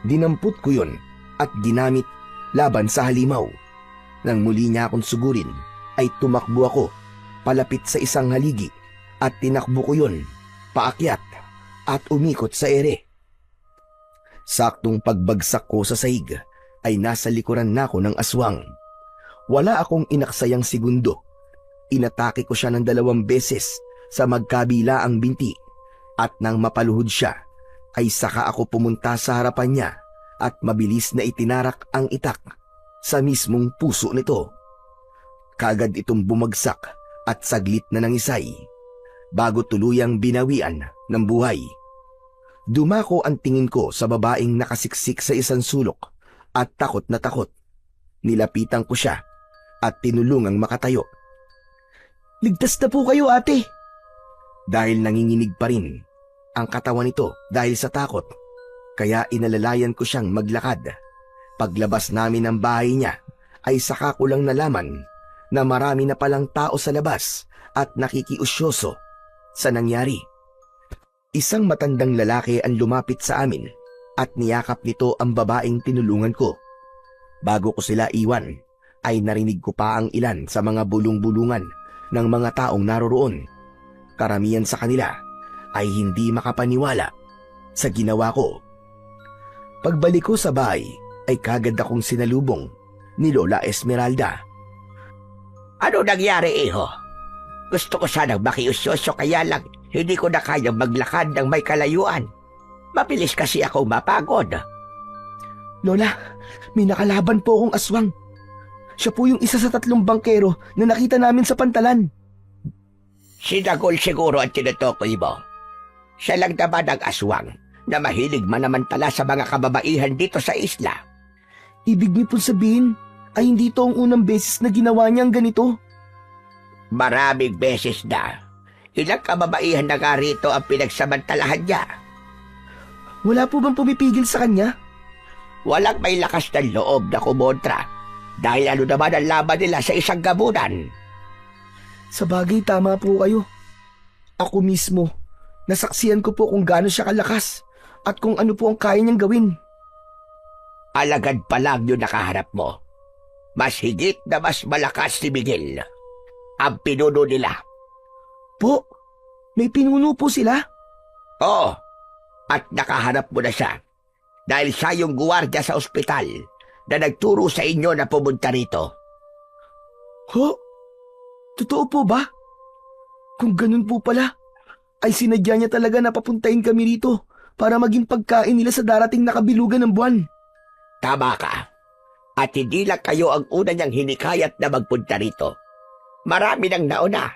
Dinampot ko yon at ginamit laban sa halimaw. Nang muli niya akong sugurin, ay tumakbo ako palapit sa isang haligi at tinakbo ko yon paakyat at umikot sa ere. Saktong pagbagsak ko sa sahig ay nasa likuran na ako ng aswang. Wala akong inaksayang segundo. Inatake ko siya ng 2 beses sa magkabila ang binti at nang mapaluhod siya ay saka ako pumunta sa harapan niya at mabilis na itinarak ang itak sa mismong puso nito. Kagad itong bumagsak at saglit na nangisay bago tuluyang binawian ng buhay. Dumako ang tingin ko sa babaeng nakasiksik sa isang sulok at takot na takot. Nilapitan ko siya at tinulungang makatayo. Ligtas na po kayo, ate! Dahil nanginginig pa rin ang katawan nito dahil sa takot, kaya inalalayan ko siyang maglakad. Paglabas namin ng bahay niya ay saka ko lang nalaman na marami na palang tao sa labas at nakikiusyoso sa nangyari. Isang matandang lalaki ang lumapit sa amin at niyakap nito ang babaeng tinulungan ko. Bago ko sila iwan, ay narinig ko pa ang ilan sa mga bulong-bulungan ng mga taong naroroon. Karamihan sa kanila ay hindi makapaniwala sa ginawa ko. Pagbalik ko sa bahay, ay kagad akong sinalubong ni Lola Esmeralda. Ano nangyari, iho? Gusto ko sanang makiusyoso kaya lang hindi ko na kayang maglakad ng may kalayuan. Mabilis kasi ako mapagod. Lola, may nakalaban po akong aswang. Siya po yung isa sa 3 bangkero na nakita namin sa pantalan. Si Dagol siguro ang tinutukoy mo. Siya lang naman ang aswang na mahilig manamantala sa mga kababaihan dito sa isla. Ibig niyo po sabihin ay hindi ito ang unang beses na ginawa niyang ganito? Maraming beses na. Ilang kababaihan na nga rito ang pinagsamantalahan niya. Wala po bang pumipigil sa kanya? Walang may lakas ng loob na kumontra dahil ano naman ang laban nila sa isang gabunan. Sa bagay, tama po kayo. Ako mismo, nasaksiyan ko po kung gaano siya kalakas at kung ano po ang kaya niyang gawin. Alagad pa lang yung nakaharap mo. Mas higit na mas malakas si Miguel. Ang pinuno nila. Po, may pinuno po sila? Oo, at nakaharap mo na siya. Dahil siya yung guwardiya sa ospital na nagturo sa inyo na pumunta rito. Ho? Totoo po ba? Kung ganun po pala, ay sinadya niya talaga na papuntahin kami rito para maging pagkain nila sa darating na kabilugan ng buwan. Tama ka. At hindi lang kayo ang una niyang hinikayat na magpunta rito. Marami nang nauna.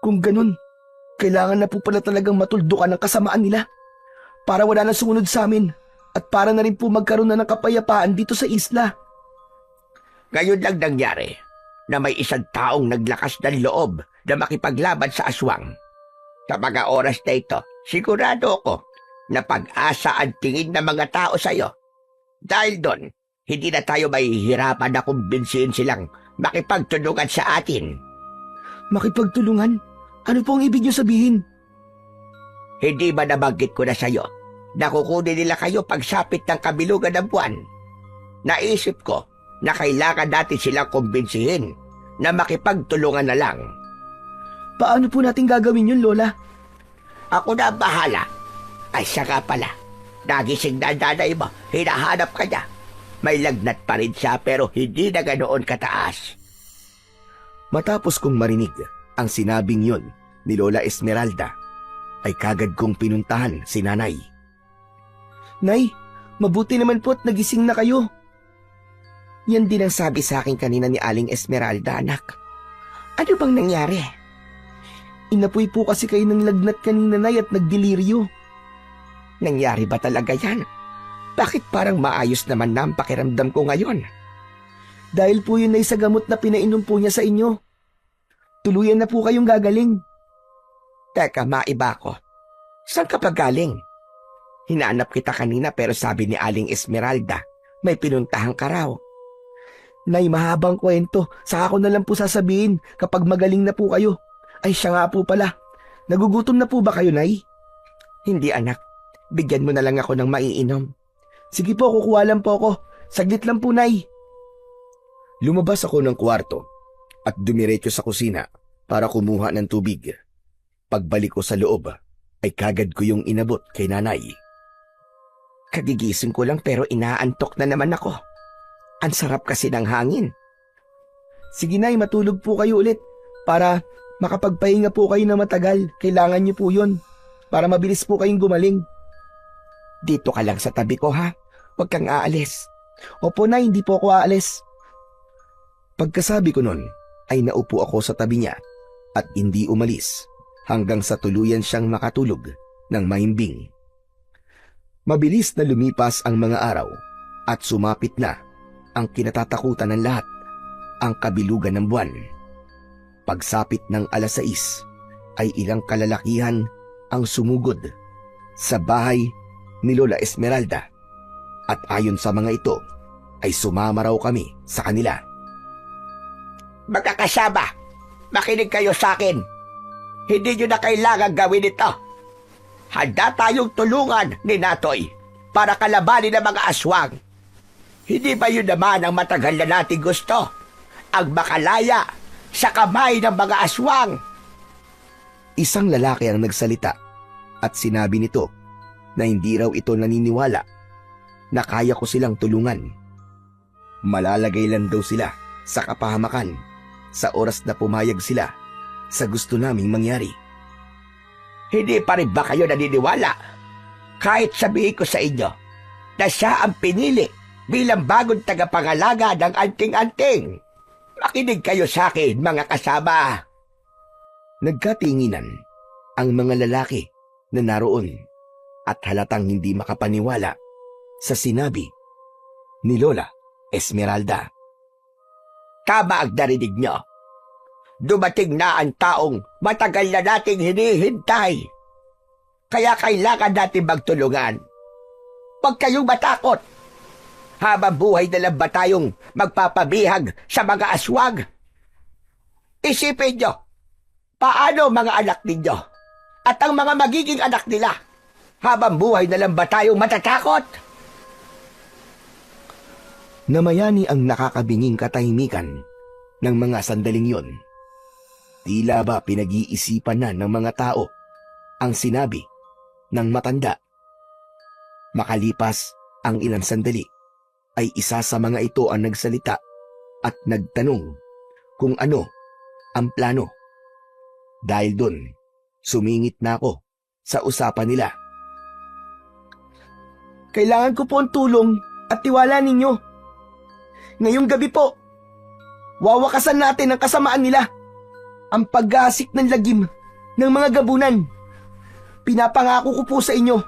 Kung ganun, kailangan na po pala talagang matuldukan ang kasamaan nila. para wala nang sumunod sa amin at para na rin po magkaroon na ng kapayapaan dito sa isla. Ngayon lang nangyari na may isang taong naglakas ng loob na makipaglaban sa aswang. Sa mga oras na ito, sigurado ako na pag-asa ang tingin ng mga tao sa iyo. Dahil doon, hindi na tayo mahihirapan na kumbinsihin silang makipagtulungan sa atin. Makipagtulungan? Ano po ang ibig niyo sabihin? Hindi ba nabanggit ko na sa iyo na kukunin nila kayo pagsapit ng kabilugan ng buwan? Naisip ko na kailangan natin silang kumbinsihin na makipagtulungan na lang. Paano po natin gagawin yun, Lola? Ako na ang bahala. Ay siya nga pala, nagising na ang nanay mo, hinahanap ka niya. May lagnat pa rin siya pero hindi na ganoon kataas. Matapos kong marinig ang sinabing yon ni Lola Esmeralda, ay kagad kong pinuntahan si nanay. Nay, mabuti naman po at nagising na kayo. Yan din ang sabi sa akin kanina ni Aling Esmeralda, anak. Ano bang nangyari? Inapoy po kasi kayo ng lagnat kanina, Nay, at nagdeliryo. Nangyari ba talaga yan? Bakit parang maayos naman na ang pakiramdam ko ngayon? Dahil po yun, Nay, sa gamot na pinainom po niya sa inyo. Tuluyan na po kayong gagaling. Teka, maiba ko. Saan ka pa galing? Hinaanap kita kanina pero sabi ni Aling Esmeralda, may pinuntahan ka raw. Nay, mahabang kwento. Saka ko na lang po sasabihin kapag magaling na po kayo. Ay, siya nga po pala. Nagugutom na po ba kayo, Nay? Hindi, anak. Bigyan mo na lang ako ng maiinom. Sige po, kukuha lang po ako. Saglit lang po, Nay. Lumabas ako ng kwarto at dumiretso sa kusina para kumuha ng tubig. Pagbalik ko sa loob, ay kagad ko yung inabot kay nanay. Kagigising ko lang pero inaantok na naman ako. Ang sarap kasi ng hangin. Sige, Nay, matulog po kayo ulit para makapagpahinga po kayo na matagal. Kailangan niyo po yun para mabilis po kayong gumaling. Dito ka lang sa tabi ko, ha? Huwag kang aalis. Opo, Nay, hindi po ako aalis. Pagkasabi ko nun, ay naupo ako sa tabi niya at hindi umalis hanggang sa tuluyan siyang makatulog ng mahimbing. Mabilis na lumipas ang mga araw at sumapit na ang kinatatakutan ng lahat, ang kabilugan ng buwan. Pagsapit ng 6:00 ay ilang kalalakihan ang sumugod sa bahay ni Lola Esmeralda at ayon sa mga ito ay sumama raw kami sa kanila. Magkakasama, makinig kayo sa akin. Hindi nyo na kailangan gawin ito. Handa tayong tulungan ni Natoy para kalabanin ang mga aswang. Hindi ba yun naman ang matagal na nating gusto? Ang makalaya sa kamay ng mga aswang. Isang lalaki ang nagsalita at sinabi nito na hindi raw ito naniniwala na kaya ko silang tulungan. Malalagay lang daw sila sa kapahamakan sa oras na pumayag sila sa gusto naming mangyari. Hindi pa rin ba kayo naniniwala? Kahit sabihin ko sa inyo na siya ang pinili bilang bagong tagapangalaga ng anting-anting. Makinig kayo sa akin, mga kasama. Nagkatinginan ang mga lalaki na naroon at halatang hindi makapaniwala sa sinabi ni Lola Esmeralda. Tama ang narinig nyo. Dumating na ang taong matagal na nating hinihintay. Kaya kailangan natin magtulungan. Huwag kayong matakot. Habang buhay na lang ba tayong magpapabihag sa mga aswang? Isipin nyo, paano mga anak ninyo at ang mga magiging anak nila? Habang buhay na lang ba tayong matatakot? Namayani ang nakakabinging katahimikan ng mga sandaling yon. Tila ba pinag-iisipan na ng mga tao ang sinabi ng matanda. Makalipas ang ilang sandali, ay isa sa mga ito ang nagsalita at nagtanong kung ano ang plano. Dahil doon, sumingit na ako sa usapan nila. Kailangan ko po ang tulong at tiwala ninyo. Ngayong gabi po, wawakasan natin ang kasamaan nila. Ang paggasik ng lagim ng mga gabunan. Pinapangako ko po sa inyo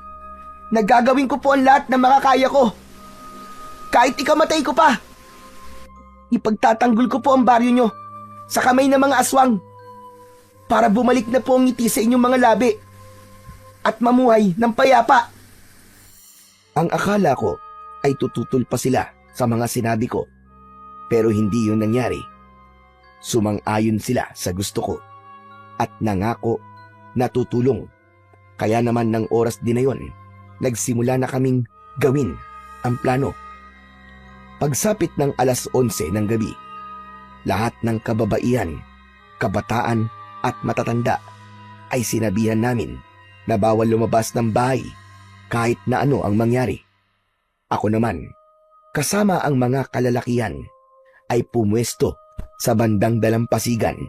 Nagagawin ko po ang lahat na makakaya ko. Kahit ikamatay ko pa. Ipagtatanggol ko po ang baryo nyo sa kamay ng mga aswang para bumalik na po ang ngiti sa inyong mga labi at mamuhay ng payapa. Ang akala ko ay tututol pa sila sa mga sinabi ko, pero hindi yun nangyari. Sumang-ayon sila sa gusto ko at nangako na tutulong. Kaya naman ng oras din na yun, nagsimula na kaming gawin ang plano. Pagsapit ng 11:00 ng gabi, lahat ng kababaihan, kabataan at matatanda ay sinabihan namin na bawal lumabas ng bahay kahit na ano ang mangyari. Ako naman, kasama ang mga kalalakihan, ay pumwesto sa bandang dalampasigan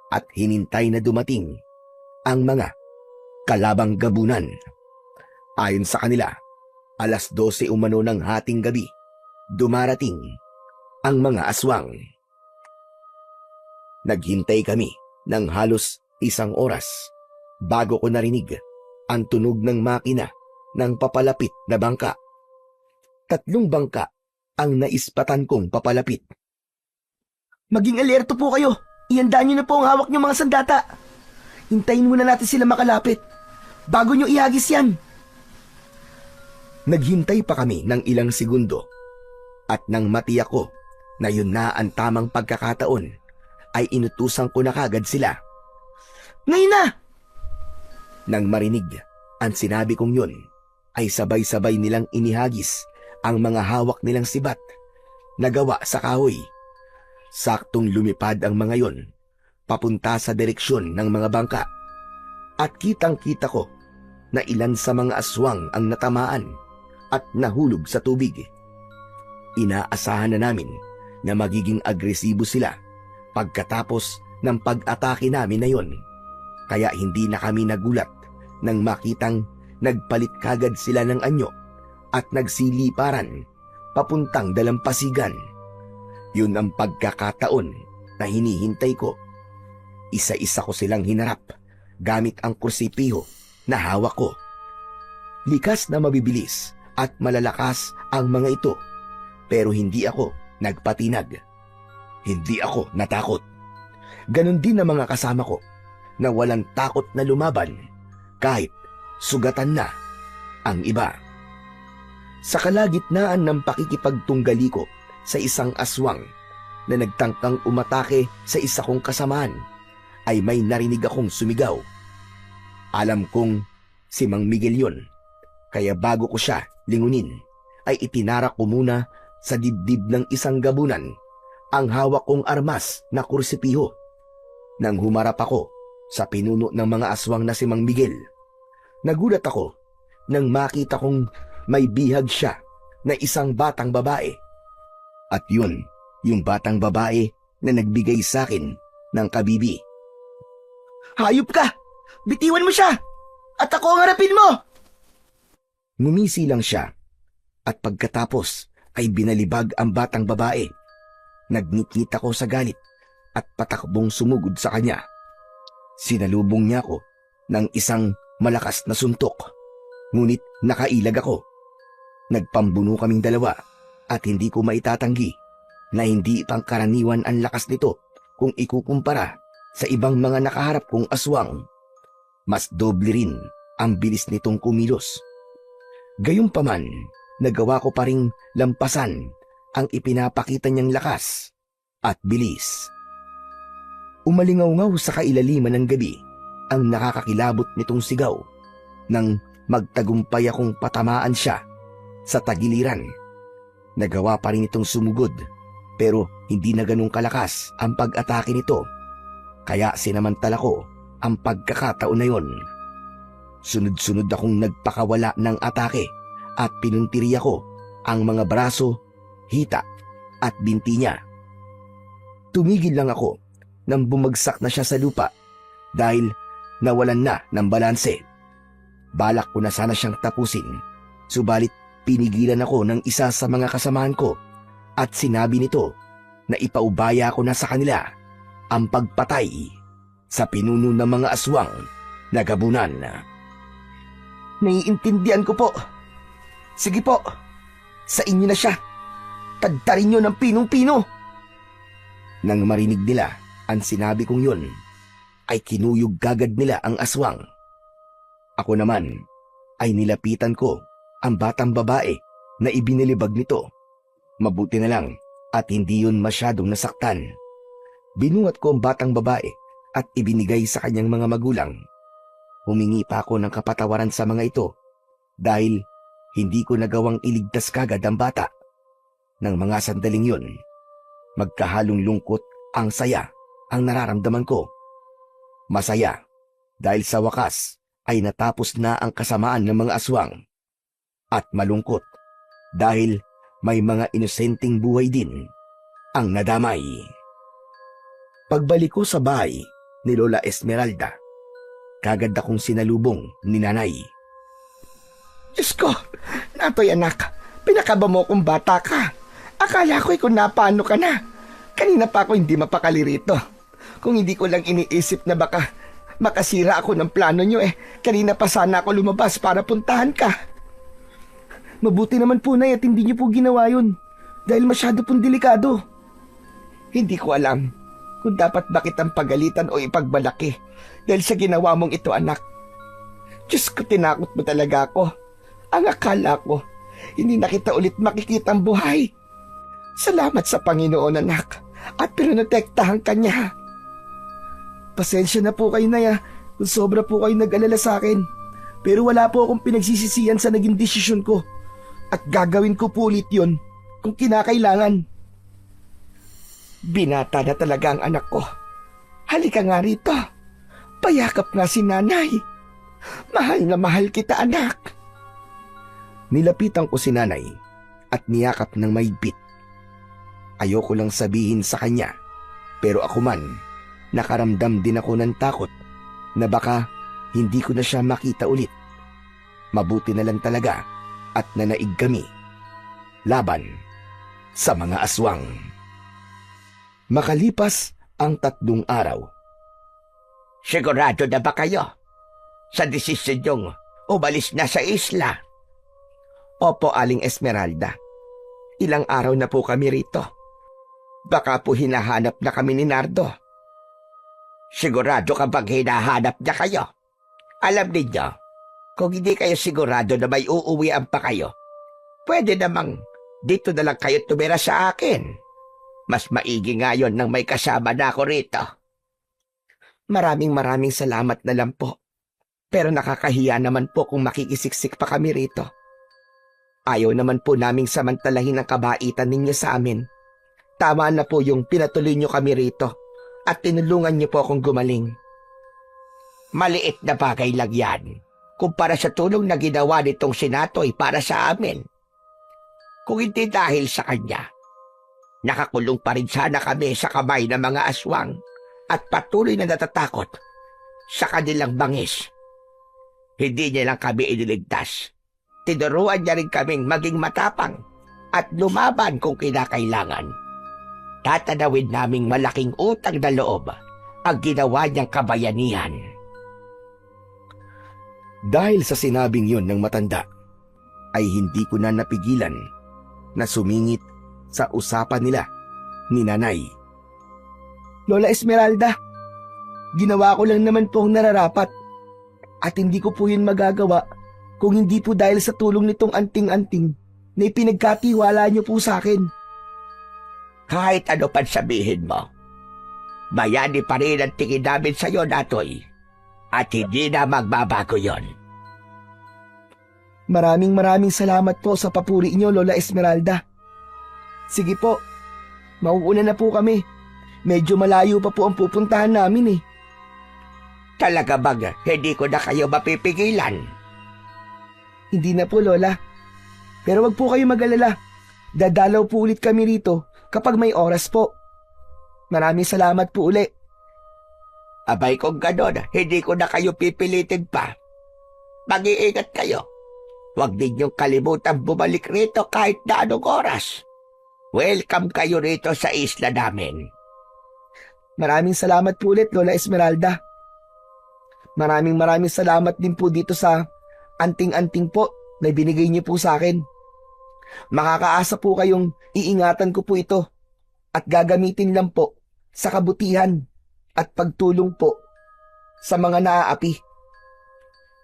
at hinintay na dumating ang mga kalabang gabunan. Ayon sa kanila, 12:00 umano ng hating gabi, dumarating ang mga aswang. Naghintay kami ng halos 1 oras bago ko narinig ang tunog ng makina ng papalapit na bangka. 3 bangka ang naispatan kong papalapit. Maging alerto po kayo. Ihanda nyo na po ang hawak nyo mga sandata. Hintayin muna natin sila makalapit bago nyo ihagis yan. Naghintay pa kami ng ilang segundo at nang matiyak ko na yun na ang tamang pagkakataon ay inutusan ko na kagad sila. Ngayon na! Nang marinig ang sinabi kong yun, ay sabay-sabay nilang inihagis ang mga hawak nilang sibat na gawa sa kahoy. Saktong lumipad ang mga yon papunta sa direksyon ng mga bangka at kitang-kita ko na ilan sa mga aswang ang natamaan at nahulog sa tubig. Inaasahan na namin na magiging agresibo sila pagkatapos ng pag-atake namin na yon, kaya hindi na kami nagulat nang makitang nagpalit kagad sila ng anyo at nagsiliparan papuntang dalampasigan. Yun ang pagkakataon na hinihintay ko. Isa-isa ko silang hinarap gamit ang kursipiho na hawak ko. Likas na mabibilis at malalakas ang mga ito, pero hindi ako nagpatinag. Hindi ako natakot. Ganon din ang mga kasama ko na walang takot na lumaban kahit sugatan na ang iba. Sa kalagitnaan ng pakikipagtunggali ko sa isang aswang na nagtangkang umatake sa isa kong kasamaan, ay may narinig akong sumigaw. Alam kong si Mang Miguel yun, kaya bago ko siya lingunin, ay itinarak ko muna sa dibdib ng isang gabunan ang hawak kong armas na kursipiho. Nang humarap ako sa pinuno ng mga aswang na si Mang Miguel, nagulat ako nang makita kong may bihag siya na isang batang babae. At yun, yung batang babae na nagbigay sa akin ng kabibi. Hayop ka! Bitiwan mo siya! At ako ang harapin mo! Ngumisi lang siya at pagkatapos ay binalibag ang batang babae. Nagngit-ngit ako sa galit at patakbong sumugod sa kanya. Sinalubong niya ako ng isang malakas na suntok, ngunit nakailag ako. Nagpambuno kaming dalawa at hindi ko maitatanggi na hindi pangkaraniwan ang lakas nito kung ikukumpara sa ibang mga nakaharap kong aswang. Mas doble rin ang bilis nitong kumilos. Gayunpaman, nagawa ko pa ring lampasan ang ipinapakita niyang lakas at bilis. Umalingaw-ngaw sa kailaliman ng gabi ang nakakakilabot nitong sigaw nang magtagumpay akong patamaan siya sa tagiliran. Nagawa pa rin itong sumugod, pero hindi na ganun kalakas ang pag-atake nito, kaya sinamantala ko ang pagkakataon na yon. Sunod-sunod akong nagpakawala ng atake at pinuntiriya ko ang mga braso, hita at binti niya. Tumigil lang ako nang bumagsak na siya sa lupa dahil nawalan na ng balanse. Balak ko na sana siyang tapusin, subalit pinigilan ako ng isa sa mga kasamahan ko at sinabi nito na ipaubaya ko na sa kanila ang pagpatay sa pinuno ng mga aswang na gabunan. Naiintindihan ko po. Sige po, sa inyo na siya. Tagtarin niyo ng pinong-pino. Nang marinig nila ang sinabi kong yun, ay kinuyog gagad nila ang aswang. Ako naman ay nilapitan ko ang batang babae na ibinilibag nito. Mabuti na lang at hindi yun masyadong nasaktan. Binuhat ko ang batang babae at ibinigay sa kanyang mga magulang. Humingi pa ako ng kapatawaran sa mga ito dahil hindi ko nagawang iligtas kagad ang bata. Nang mga sandaling yun, magkahalong lungkot ang saya ang nararamdaman ko. Masaya dahil sa wakas ay natapos na ang kasamaan ng mga aswang. At malungkot dahil may mga inosenteng buhay din ang nadamay. Pagbalik ko sa bahay ni Lola Esmeralda, kagad akong sinalubong ni Nanay. Diyos ko, Natoy anak, pinakaba mo kung bata ka. Akala ko kung napaano ka na. Kanina pa ako hindi mapakali rito. Kung hindi ko lang iniisip na baka makasira ako ng plano nyo kanina pa sana ako lumabas para puntahan ka. Mabuti naman po na at hindi nyo po ginawa yun dahil masyado pong delikado. Hindi ko alam kung dapat ba kitang pagalitan o ipagbalaki dahil sa ginawa mong ito anak. Diyos ko, tinakot mo talaga ako. Ang akala ko, hindi na kita ulit makikitang buhay. Salamat sa Panginoon anak at pinotektahan ka niya. Pasensya na po kayo Naya kung sobra po kayo nag-alala sa akin. Pero wala po akong pinagsisisihan sa naging desisyon ko. At gagawin ko po ulit yun kung kinakailangan. Binata na talaga ang anak ko. Halika nga rito. Payakap nga si nanay. Mahal na mahal kita anak. Nilapitan ko si Nanay at niyakap ng mahigpit. Ayoko lang sabihin sa kanya, pero ako man, nakaramdam din ako ng takot na baka hindi ko na siya makita ulit. Mabuti na lang talaga at nanaig kami laban sa mga aswang. Makalipas ang 3 araw. Sigurado na ba kayo sa desisyon niyong umalis na sa isla? Opo, Aling Esmeralda. Ilang araw na po kami rito. Baka po hinahanap na kami ni Nardo. Sigurado ka bang hinahanap niya kayo? Alam ninyo, kung hindi kayo sigurado na may uuwian pa kayo, pwede namang dito na lang kayo tumira sa akin. Mas maigi nga yun nang may kasama na ako rito. Maraming salamat na lang po. Pero nakakahiya naman po kung makikisiksik pa kami rito. Ayaw naman po naming samantalahin ang kabaitan ninyo sa amin. Tama na po yung pinatuloy nyo kami rito at tinulungan nyo po akong gumaling. Maliit na bagay lang yan kumpara sa tulong na ginawa nitong si Natoy para sa amin. Kung hindi dahil sa kanya, nakakulong pa rin sana kami sa kamay ng mga aswang at patuloy na natatakot sa kanilang bangis. Hindi niya lang kami iniligtas. Tinuruan niya rin kaming maging matapang at lumaban kung kinakailangan. Tatanawin naming malaking utang na loob ang ginawa niyang kabayanihan. Dahil sa sinabing yun ng matanda, ay hindi ko na napigilan na sumingit sa usapan nila ni Nanay. Lola Esmeralda, ginawa ko lang naman po ang nararapat at hindi ko po yun magagawa kung hindi po dahil sa tulong nitong anting-anting na ipinagkatiwala niyo po sa akin. Kahit ano pa sabihin mo, bayani pa rin ang tingin namin sa'yo, Natoy. At hindi na magbabago yon. Maraming salamat po sa papuri niyo, Lola Esmeralda. Sige po, mauuna na po kami. Medyo malayo pa po ang pupuntahan namin Talaga bang hindi ko na kayo mapipigilan? Hindi na po, Lola. Pero wag po kayo mag-alala. Dadalaw po ulit kami rito kapag may oras po. Maraming salamat po uli. Abay kung ganon, hindi ko na kayo pipilitin pa. Mag-iingat kayo. Huwag ninyong kalimutan bumalik rito kahit na anong oras. Welcome kayo rito sa isla namin. Maraming salamat po ulit, Lola Esmeralda. Maraming salamat din po dito sa anting-anting po na binigay niyo po sa akin. Makakaasa po kayong iingatan ko po ito at gagamitin lang po sa kabutihan at pagtulong po sa mga naaapi.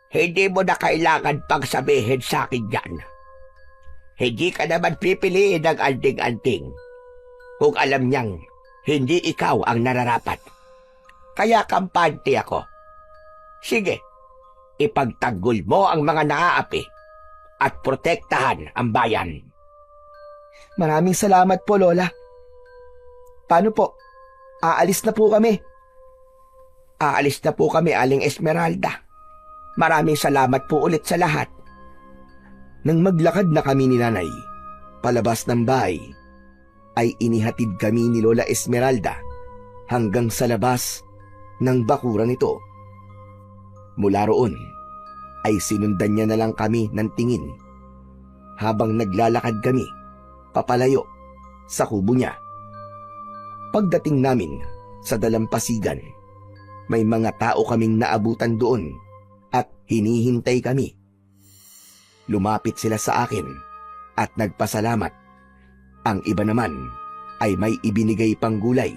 Hindi mo na kailangan pang sabihin sa akin yan. Hindi ka naman pipiliin ng anting-anting kung alam niyang hindi ikaw ang nararapat. Kaya kampante ako. Sige, ipagtanggol mo ang mga naaapi at protektahan ang bayan. Maraming salamat po, Lola. Paano po? Aalis na po kami. Aalis na po kami, Aling Esmeralda. Maraming salamat po ulit sa lahat. Nang maglakad na kami ni Nanay, palabas ng bahay, ay inihatid kami ni Lola Esmeralda hanggang sa labas ng bakuran nito. Mula roon, ay sinundan niya na lang kami ng tingin habang naglalakad kami papalayo sa kubo niya. Pagdating namin sa dalampasigan, may mga tao kaming naabutan doon at hinihintay kami. Lumapit sila sa akin at nagpasalamat. Ang iba naman ay may ibinigay pang gulay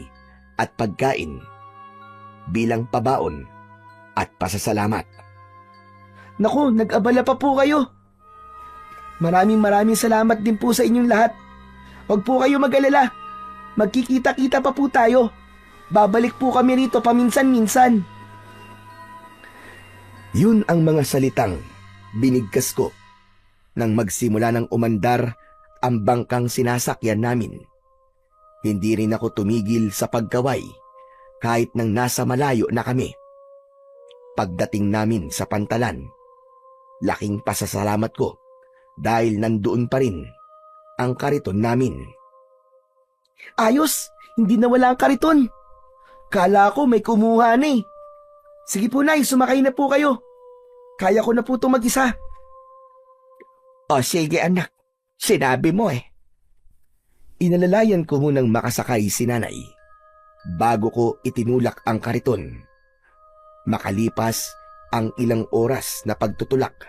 at pagkain bilang pabaon at pasasalamat. Naku, nag-abala pa po kayo. Maraming salamat din po sa inyong lahat. Huwag po kayo mag-alala. Magkikita-kita pa po tayo. Babalik po kami rito paminsan-minsan. Yun ang mga salitang binigkas ko nang magsimula ng umandar ang bangkang sinasakyan namin. Hindi rin ako tumigil sa pagkaway kahit nang nasa malayo na kami. Pagdating namin sa pantalan, laking pasasalamat ko dahil nandoon pa rin ang kariton namin. Ayos, hindi nawala ang kariton. Kala ko may kumuha na eh. Sige po, Nay, sumakay na po kayo. Kaya ko na po itong mag-isa. O sige anak, sinabi mo eh. Inalalayan ko munang makasakay si Nanay bago ko itinulak ang kariton. Makalipas ang ilang oras na pagtutulak,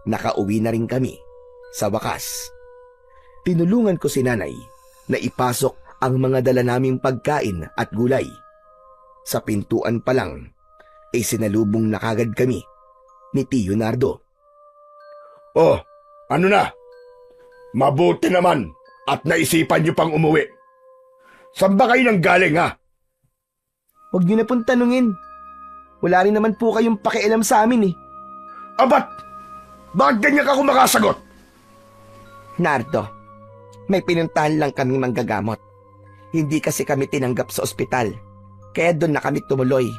nakauwi na rin kami sa wakas. Tinulungan ko si Nanay na ipasok ang mga dala naming pagkain at gulay. Sa pintuan pa lang, ay sinalubong na kagad kami ni Tio Nardo. Oh, ano na? Mabuti naman at naisipan niyo pang umuwi. Saan ba kayo nang galing ha? Huwag niyo na pong tanungin. Wala rin naman po kayong pakialam sa amin eh. Abat! Bakit ganyan ka kumakasagot? Nardo, may pinuntahan lang kaming manggagamot. Hindi kasi kami tinanggap sa ospital, kaya doon na kami tumuloy.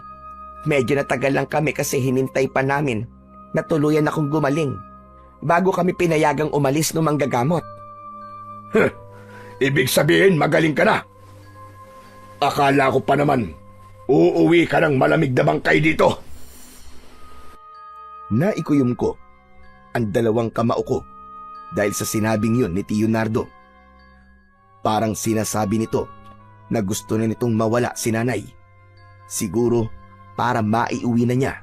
Medyo natagal lang kami kasi hinintay pa namin na tuluyan akong gumaling bago kami pinayagang umalis ng manggagamot. Ibig sabihin magaling ka na. Akala ko pa naman, uuwi ka ng malamig na bangkay dito. Naikuyom ko ang dalawang kamao ko dahil sa sinabing yun ni Tio Nardo. Parang sinasabi nito na gusto na nitong mawala si Nanay. Siguro para maiuwi na niya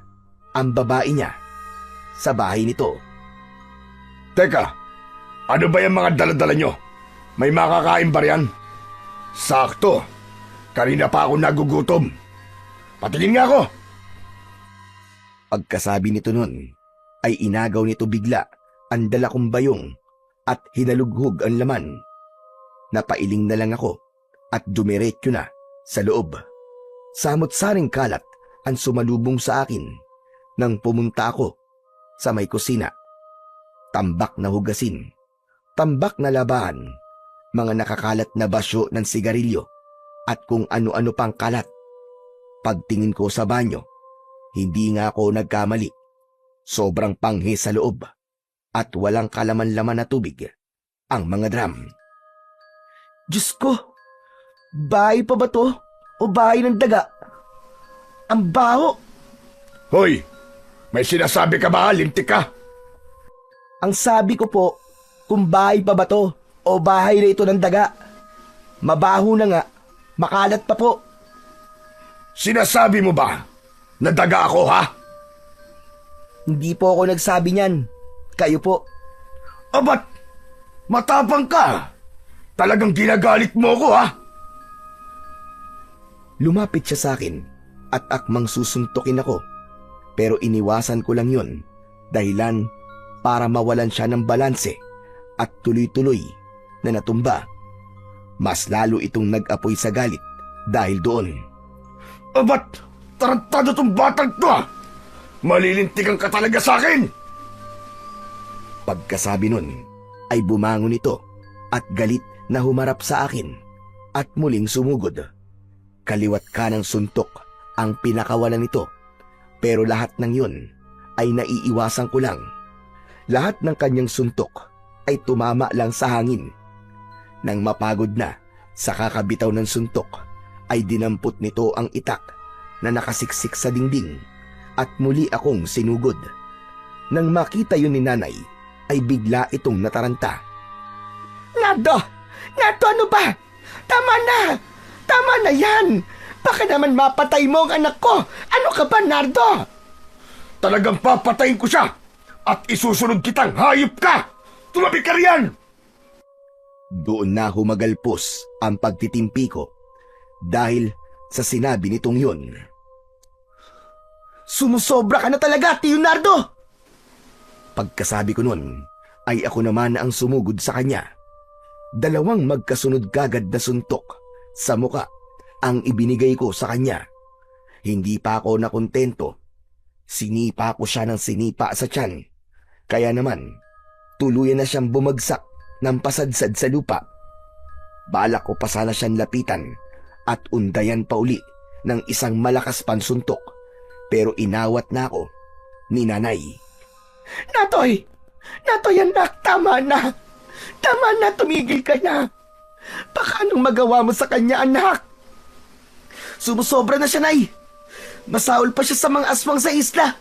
ang babae niya sa bahay nito. Teka, ano ba yung mga daladala nyo? May makakain ba riyan? Sakto, kanina pa ako nagugutom. Patingin nga ako. Pagkasabi nito nun, ay inagaw nito bigla ang dala kong bayong at hinalughog ang laman. Napailing na lang ako at dumiretso na sa loob. Samot-saring kalat ang sumalubong sa akin nang pumunta ako sa may kusina. Tambak na hugasin, tambak na labahan, mga nakakalat na basyo ng sigarilyo at kung ano-ano pang kalat. Pagtingin ko sa banyo, hindi nga ako nagkamali. Sobrang panghi sa loob at walang kalaman-laman na tubig ang mga drum. Diyos ko, bahay pa ba to o bahay ng daga? Ang baho! Hoy, may sinasabi ka ba? Lintik ka? Ang sabi ko po, kung bahay pa ba to o bahay na ito ng daga. Mabaho na nga, makalat pa po. Sinasabi mo ba na daga ako ha? Hindi po ako nagsabi niyan. Kayo po. Abat, matapang ka. Talagang ginagalit mo ako, ha? Lumapit siya sa akin at akmang susuntukin ako. Pero iniwasan ko lang yun, dahilan para mawalan siya ng balanse at tuloy-tuloy na natumba. Mas lalo itong nag-apoy sa galit dahil doon. Abat, tarantado tong batang to, ha? Malilintikan ka talaga sa akin. Pagkasabi nun ay bumangon ito at galit na humarap sa akin at muling sumugod. Kaliwat kanang suntok ang pinakawalan nito, pero lahat ng yun ay naiiwasan ko lang. Lahat ng kanyang suntok ay tumama lang sa hangin. Nang mapagod na sa kakabitaw ng suntok, ay dinampot nito ang itak na nakasiksik sa dingding at muli akong sinugod. Nang makita yun ni nanay, ay bigla itong nataranta. Nardo! Nardo, ano ba? Tama na! Tama na yan! Baka naman mapatay mo ang anak ko! Ano ka ba, Nardo? Talagang papatayin ko siya at isusunod kitang hayop ka! Tumabi ka riyan! Doon na humagalpos ang pagtitimpi ko dahil sa sinabi nitong yun. Sumusobra ka na talaga, Tio Nardo! Pagkasabi ko nun, ay ako naman ang sumugod sa kanya. Dalawang magkasunod kagad na suntok sa muka ang ibinigay ko sa kanya. Hindi pa ako nakontento. Sinipa ko siya ng sinipa sa tiyan. Kaya naman, tuluyan na siyang bumagsak ng pasadsad sa lupa. Balak ko pa sana siyang lapitan at undayan pa uli ng isang malakas pansuntok. Pero inawat na ako ni nanay. Natoy! Natoy, anak! Tama na! Tama na! Tumigil ka na! Baka anong magawa mo sa kanya, anak? Sumusobra na siya, Nay! Masaol pa siya sa mga aswang sa isla!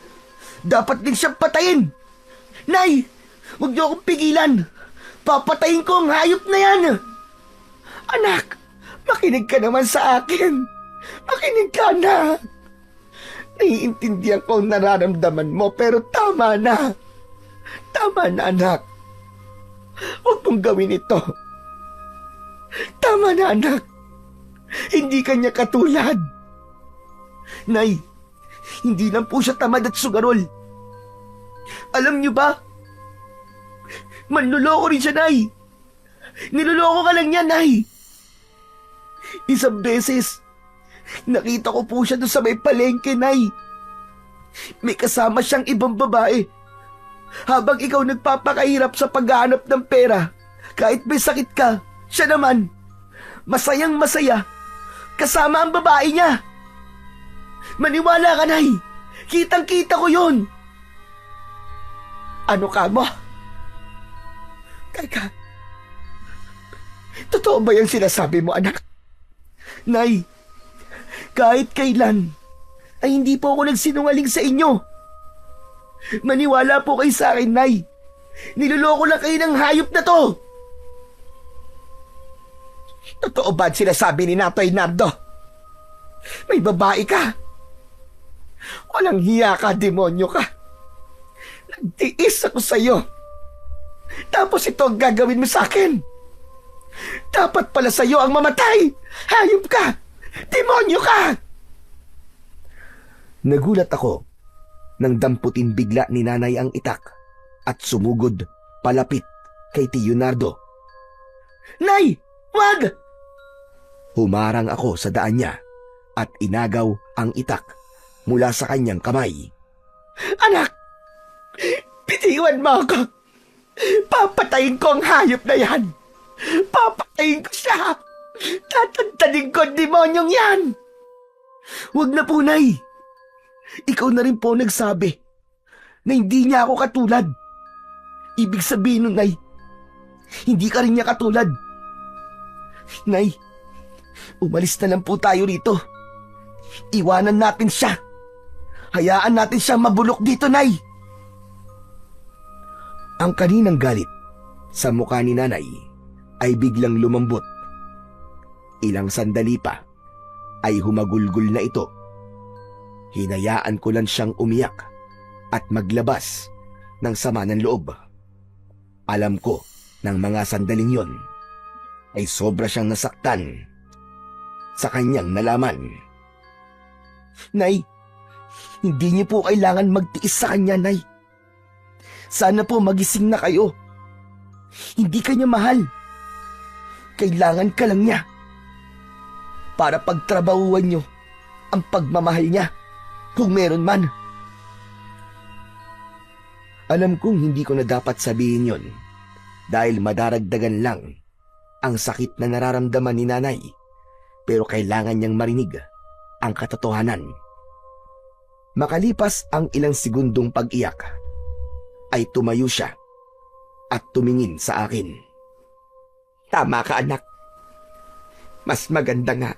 Dapat din siyang patayin! Nay! Huwag niyo akong pigilan! Papatayin ko ang hayop na yan! Anak! Makinig ka naman sa akin! Makinig ka na! Naiintindihan ko ang nararamdaman mo, pero tama na! Tama na, anak! Huwag mong gawin ito! Tama na, anak! Hindi kanya katulad! Nay, hindi lang po siya tamad at sugarol. Alam niyo ba? Manluloko rin siya, Nay! Niloloko ka lang niya, Nay! Isang beses, nakita ko po siya doon sa may palengke, Nay. May kasama siyang ibang babae. Habang ikaw nagpapakahirap sa paghahanap ng pera, kahit may sakit ka, siya naman, masayang masaya, kasama ang babae niya. Maniwala ka, Nay. Kitang-kita ko yun. Ano ka mo? Teka, totoo ba yung sinasabi mo, anak? Nay, kahit kailan, ay hindi po ako nagsinungaling sa inyo. Maniwala po kayo sa akin, Nay. Niloloko lang kayo ng hayop na to. Totoo ba sinasabi ni Natoy Nardo? May babae ka. Walang hiya ka, demonyo ka. Nagtiis ako sa'yo. Tapos ito ang gagawin mo sa akin. Dapat pala sa'yo ang mamatay. Hayop ka. Demonyo ka. Nagulat ako nang damputin bigla ni nanay ang itak at sumugod palapit kay Tio Nardo. Nay, wag! Humarang ako sa daan niya at inagaw ang itak mula sa kanyang kamay. Anak! Bitiwan mo ako! Papatayin ko ang hayop na yan! Papatayin ko siya! Tatantanin ko ang demonyong yan! Huwag na po, Nay! Ikaw na rin po nagsabi na hindi niya ako katulad. Ibig sabihin nun, Nay, hindi ka rin niya katulad. Nay, umalis na lang po tayo rito. Iwanan natin siya. Hayaan natin siya mabulok dito, Nay. Ang kaninang galit sa mukha ni nanay ay biglang lumambot. Ilang sandali pa ay humagulgol na ito. Hinayaan ko lang siyang umiyak at maglabas ng sama ng loob. Alam ko ng mga sandaling yon ay sobra siyang nasaktan sa kanyang nalaman. Nay, hindi niyo po kailangan magtiis sa kanya, Nay. Sana po magising na kayo. Hindi kanya mahal. Kailangan ka lang niya para pagtrabahuan niyo ang pagmamahal niya kung meron man. Alam kong hindi ko na dapat sabihin yon dahil madaragdagan lang ang sakit na nararamdaman ni nanay, pero kailangan niyang marinig ang katotohanan. Makalipas ang ilang segundong pag-iyak, ay tumayo siya at tumingin sa akin. Tama ka, anak. Mas maganda nga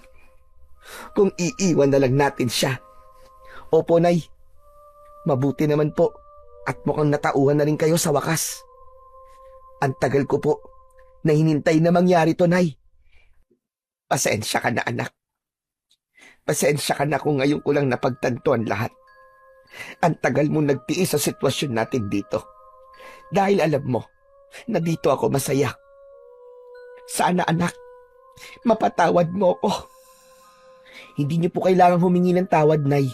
kung iiwan na lang natin siya. Opo, Nay. Mabuti naman po at mukhang natauhan na rin kayo sa wakas. Ang tagal ko po na hinintay na mangyari to, Nay. Pasensya ka na, anak. Pasensya ka na kung ngayon ko lang napagtanto ang lahat. Ang tagal mo nagtiis sa sitwasyon natin dito. Dahil alam mo na dito ako masaya. Sana, anak, mapatawad mo ako. Hindi niyo po kailangang humingi ng tawad, Nay.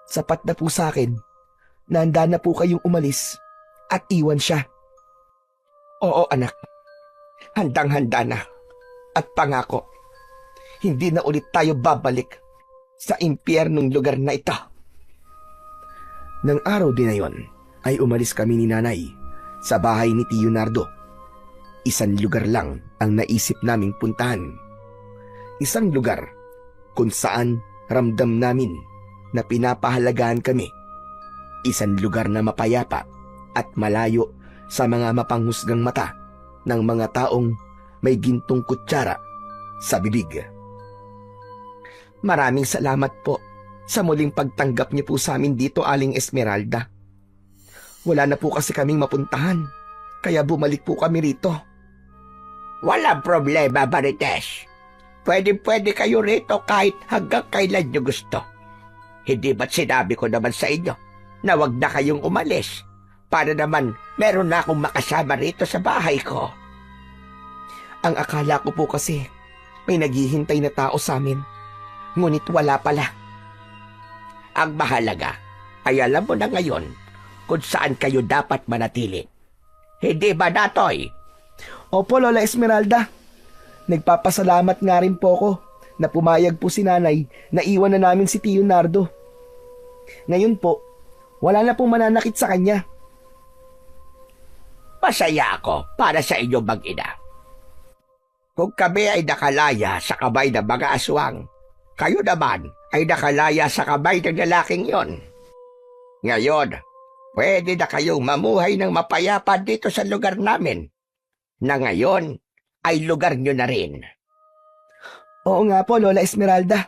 Sapat na po sa akin na handa na po kayong umalis at iwan siya. Oo, anak. Handang-handa na. At pangako, hindi na ulit tayo babalik sa impyernong lugar na ito. Nang araw din na yon, ay umalis kami ni nanay sa bahay ni Tio Nardo. Isang lugar lang ang naisip naming puntahan. Isang lugar kung saan ramdam namin na pinapahalagaan kami. Isang lugar na mapayapa at malayo sa mga mapanghusgang mata ng mga taong may gintong kutsara sa bibig. Maraming salamat po sa muling pagtanggap niyo po sa amin dito, Aling Esmeralda. Wala na po kasi kaming mapuntahan, kaya bumalik po kami rito. Walang problema, Marites. Pwede kayo rito kahit hanggang kailan nyo gusto. Hindi ba't sinabi ko naman sa inyo na wag na kayong umalis para naman meron na akong makasama rito sa bahay ko? Ang akala ko po kasi may naghihintay na tao sa amin, ngunit wala pala. Ang mahalaga ay alam mo na ngayon kung saan kayo dapat manatili. Hindi ba, Natoy? Opo, Lola Esmeralda. Nagpapasalamat nga rin po ako na pumayag po si nanay na iwan na namin si Tio Nardo. Ngayon po, wala na pong mananakit sa kanya. Masaya ako para sa inyong mag-ina. Kung kami ay nakalaya sa kamay ng mga aswang, kayo naman ay nakalaya sa kamay ng lalaking yon. Ngayon, pwede na kayong mamuhay ng mapayapa dito sa lugar namin, na ngayon ay lugar nyo na rin. Oo nga po, Lola Esmeralda.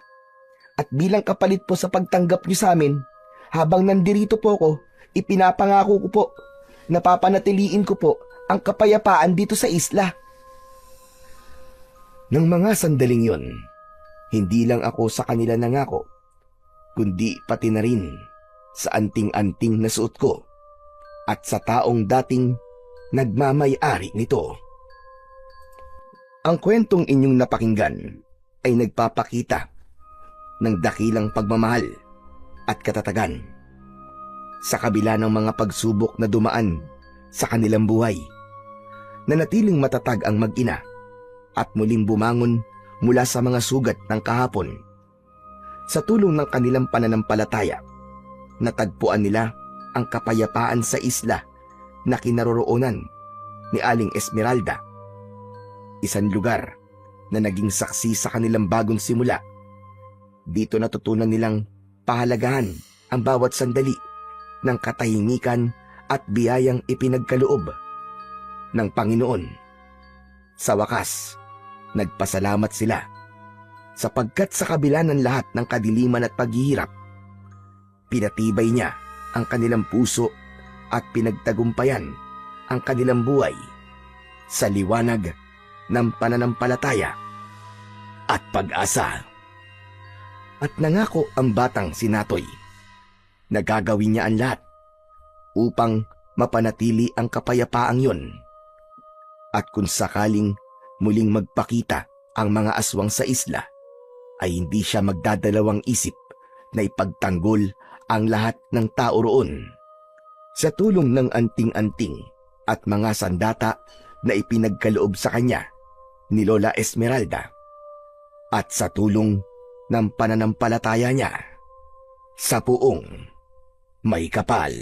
At bilang kapalit po sa pagtanggap niyo sa amin, habang nandirito po ako, ipinapangako ko po na papanatiliin ko po ang kapayapaan dito sa isla. Nang mga sandaling yon, hindi lang ako sa kanila nangako, kundi pati na rin sa anting-anting na suot ko at sa taong dating nagmamay-ari nito. Ang kwentong inyong napakinggan ay nagpapakita ng dakilang pagmamahal at katatagan. Sa kabila ng mga pagsubok na dumaan sa kanilang buhay, nanatiling matatag ang mag-ina at muling bumangon mula sa mga sugat ng kahapon. Sa tulong ng kanilang pananampalataya, natagpuan nila ang kapayapaan sa isla na kinaroroonan ni Aling Esmeralda. Isang lugar na naging saksi sa kanilang bagong simula. Dito natutunan nilang pahalagahan ang bawat sandali ng katahimikan at biyayang ipinagkaloob ng Panginoon. Sa wakas, nagpasalamat sila sapagkat sa kabila ng lahat ng kadiliman at paghihirap, pinatibay niya ang kanilang puso at pinagtagumpayan ang kanilang buhay sa liwanag ng pananampalataya at pag-asa. At nangako ang batang si Natoy na gagawin niya ang lahat upang mapanatili ang kapayapaang yun. At kung sakaling muling magpakita ang mga aswang sa isla, ay hindi siya magdadalawang isip na ipagtanggol ang lahat ng tao roon. Sa tulong ng anting-anting at mga sandata na ipinagkaloob sa kanya ni Lola Esmeralda, at sa tulong ng pananampalataya niya sa Puong May Kapal.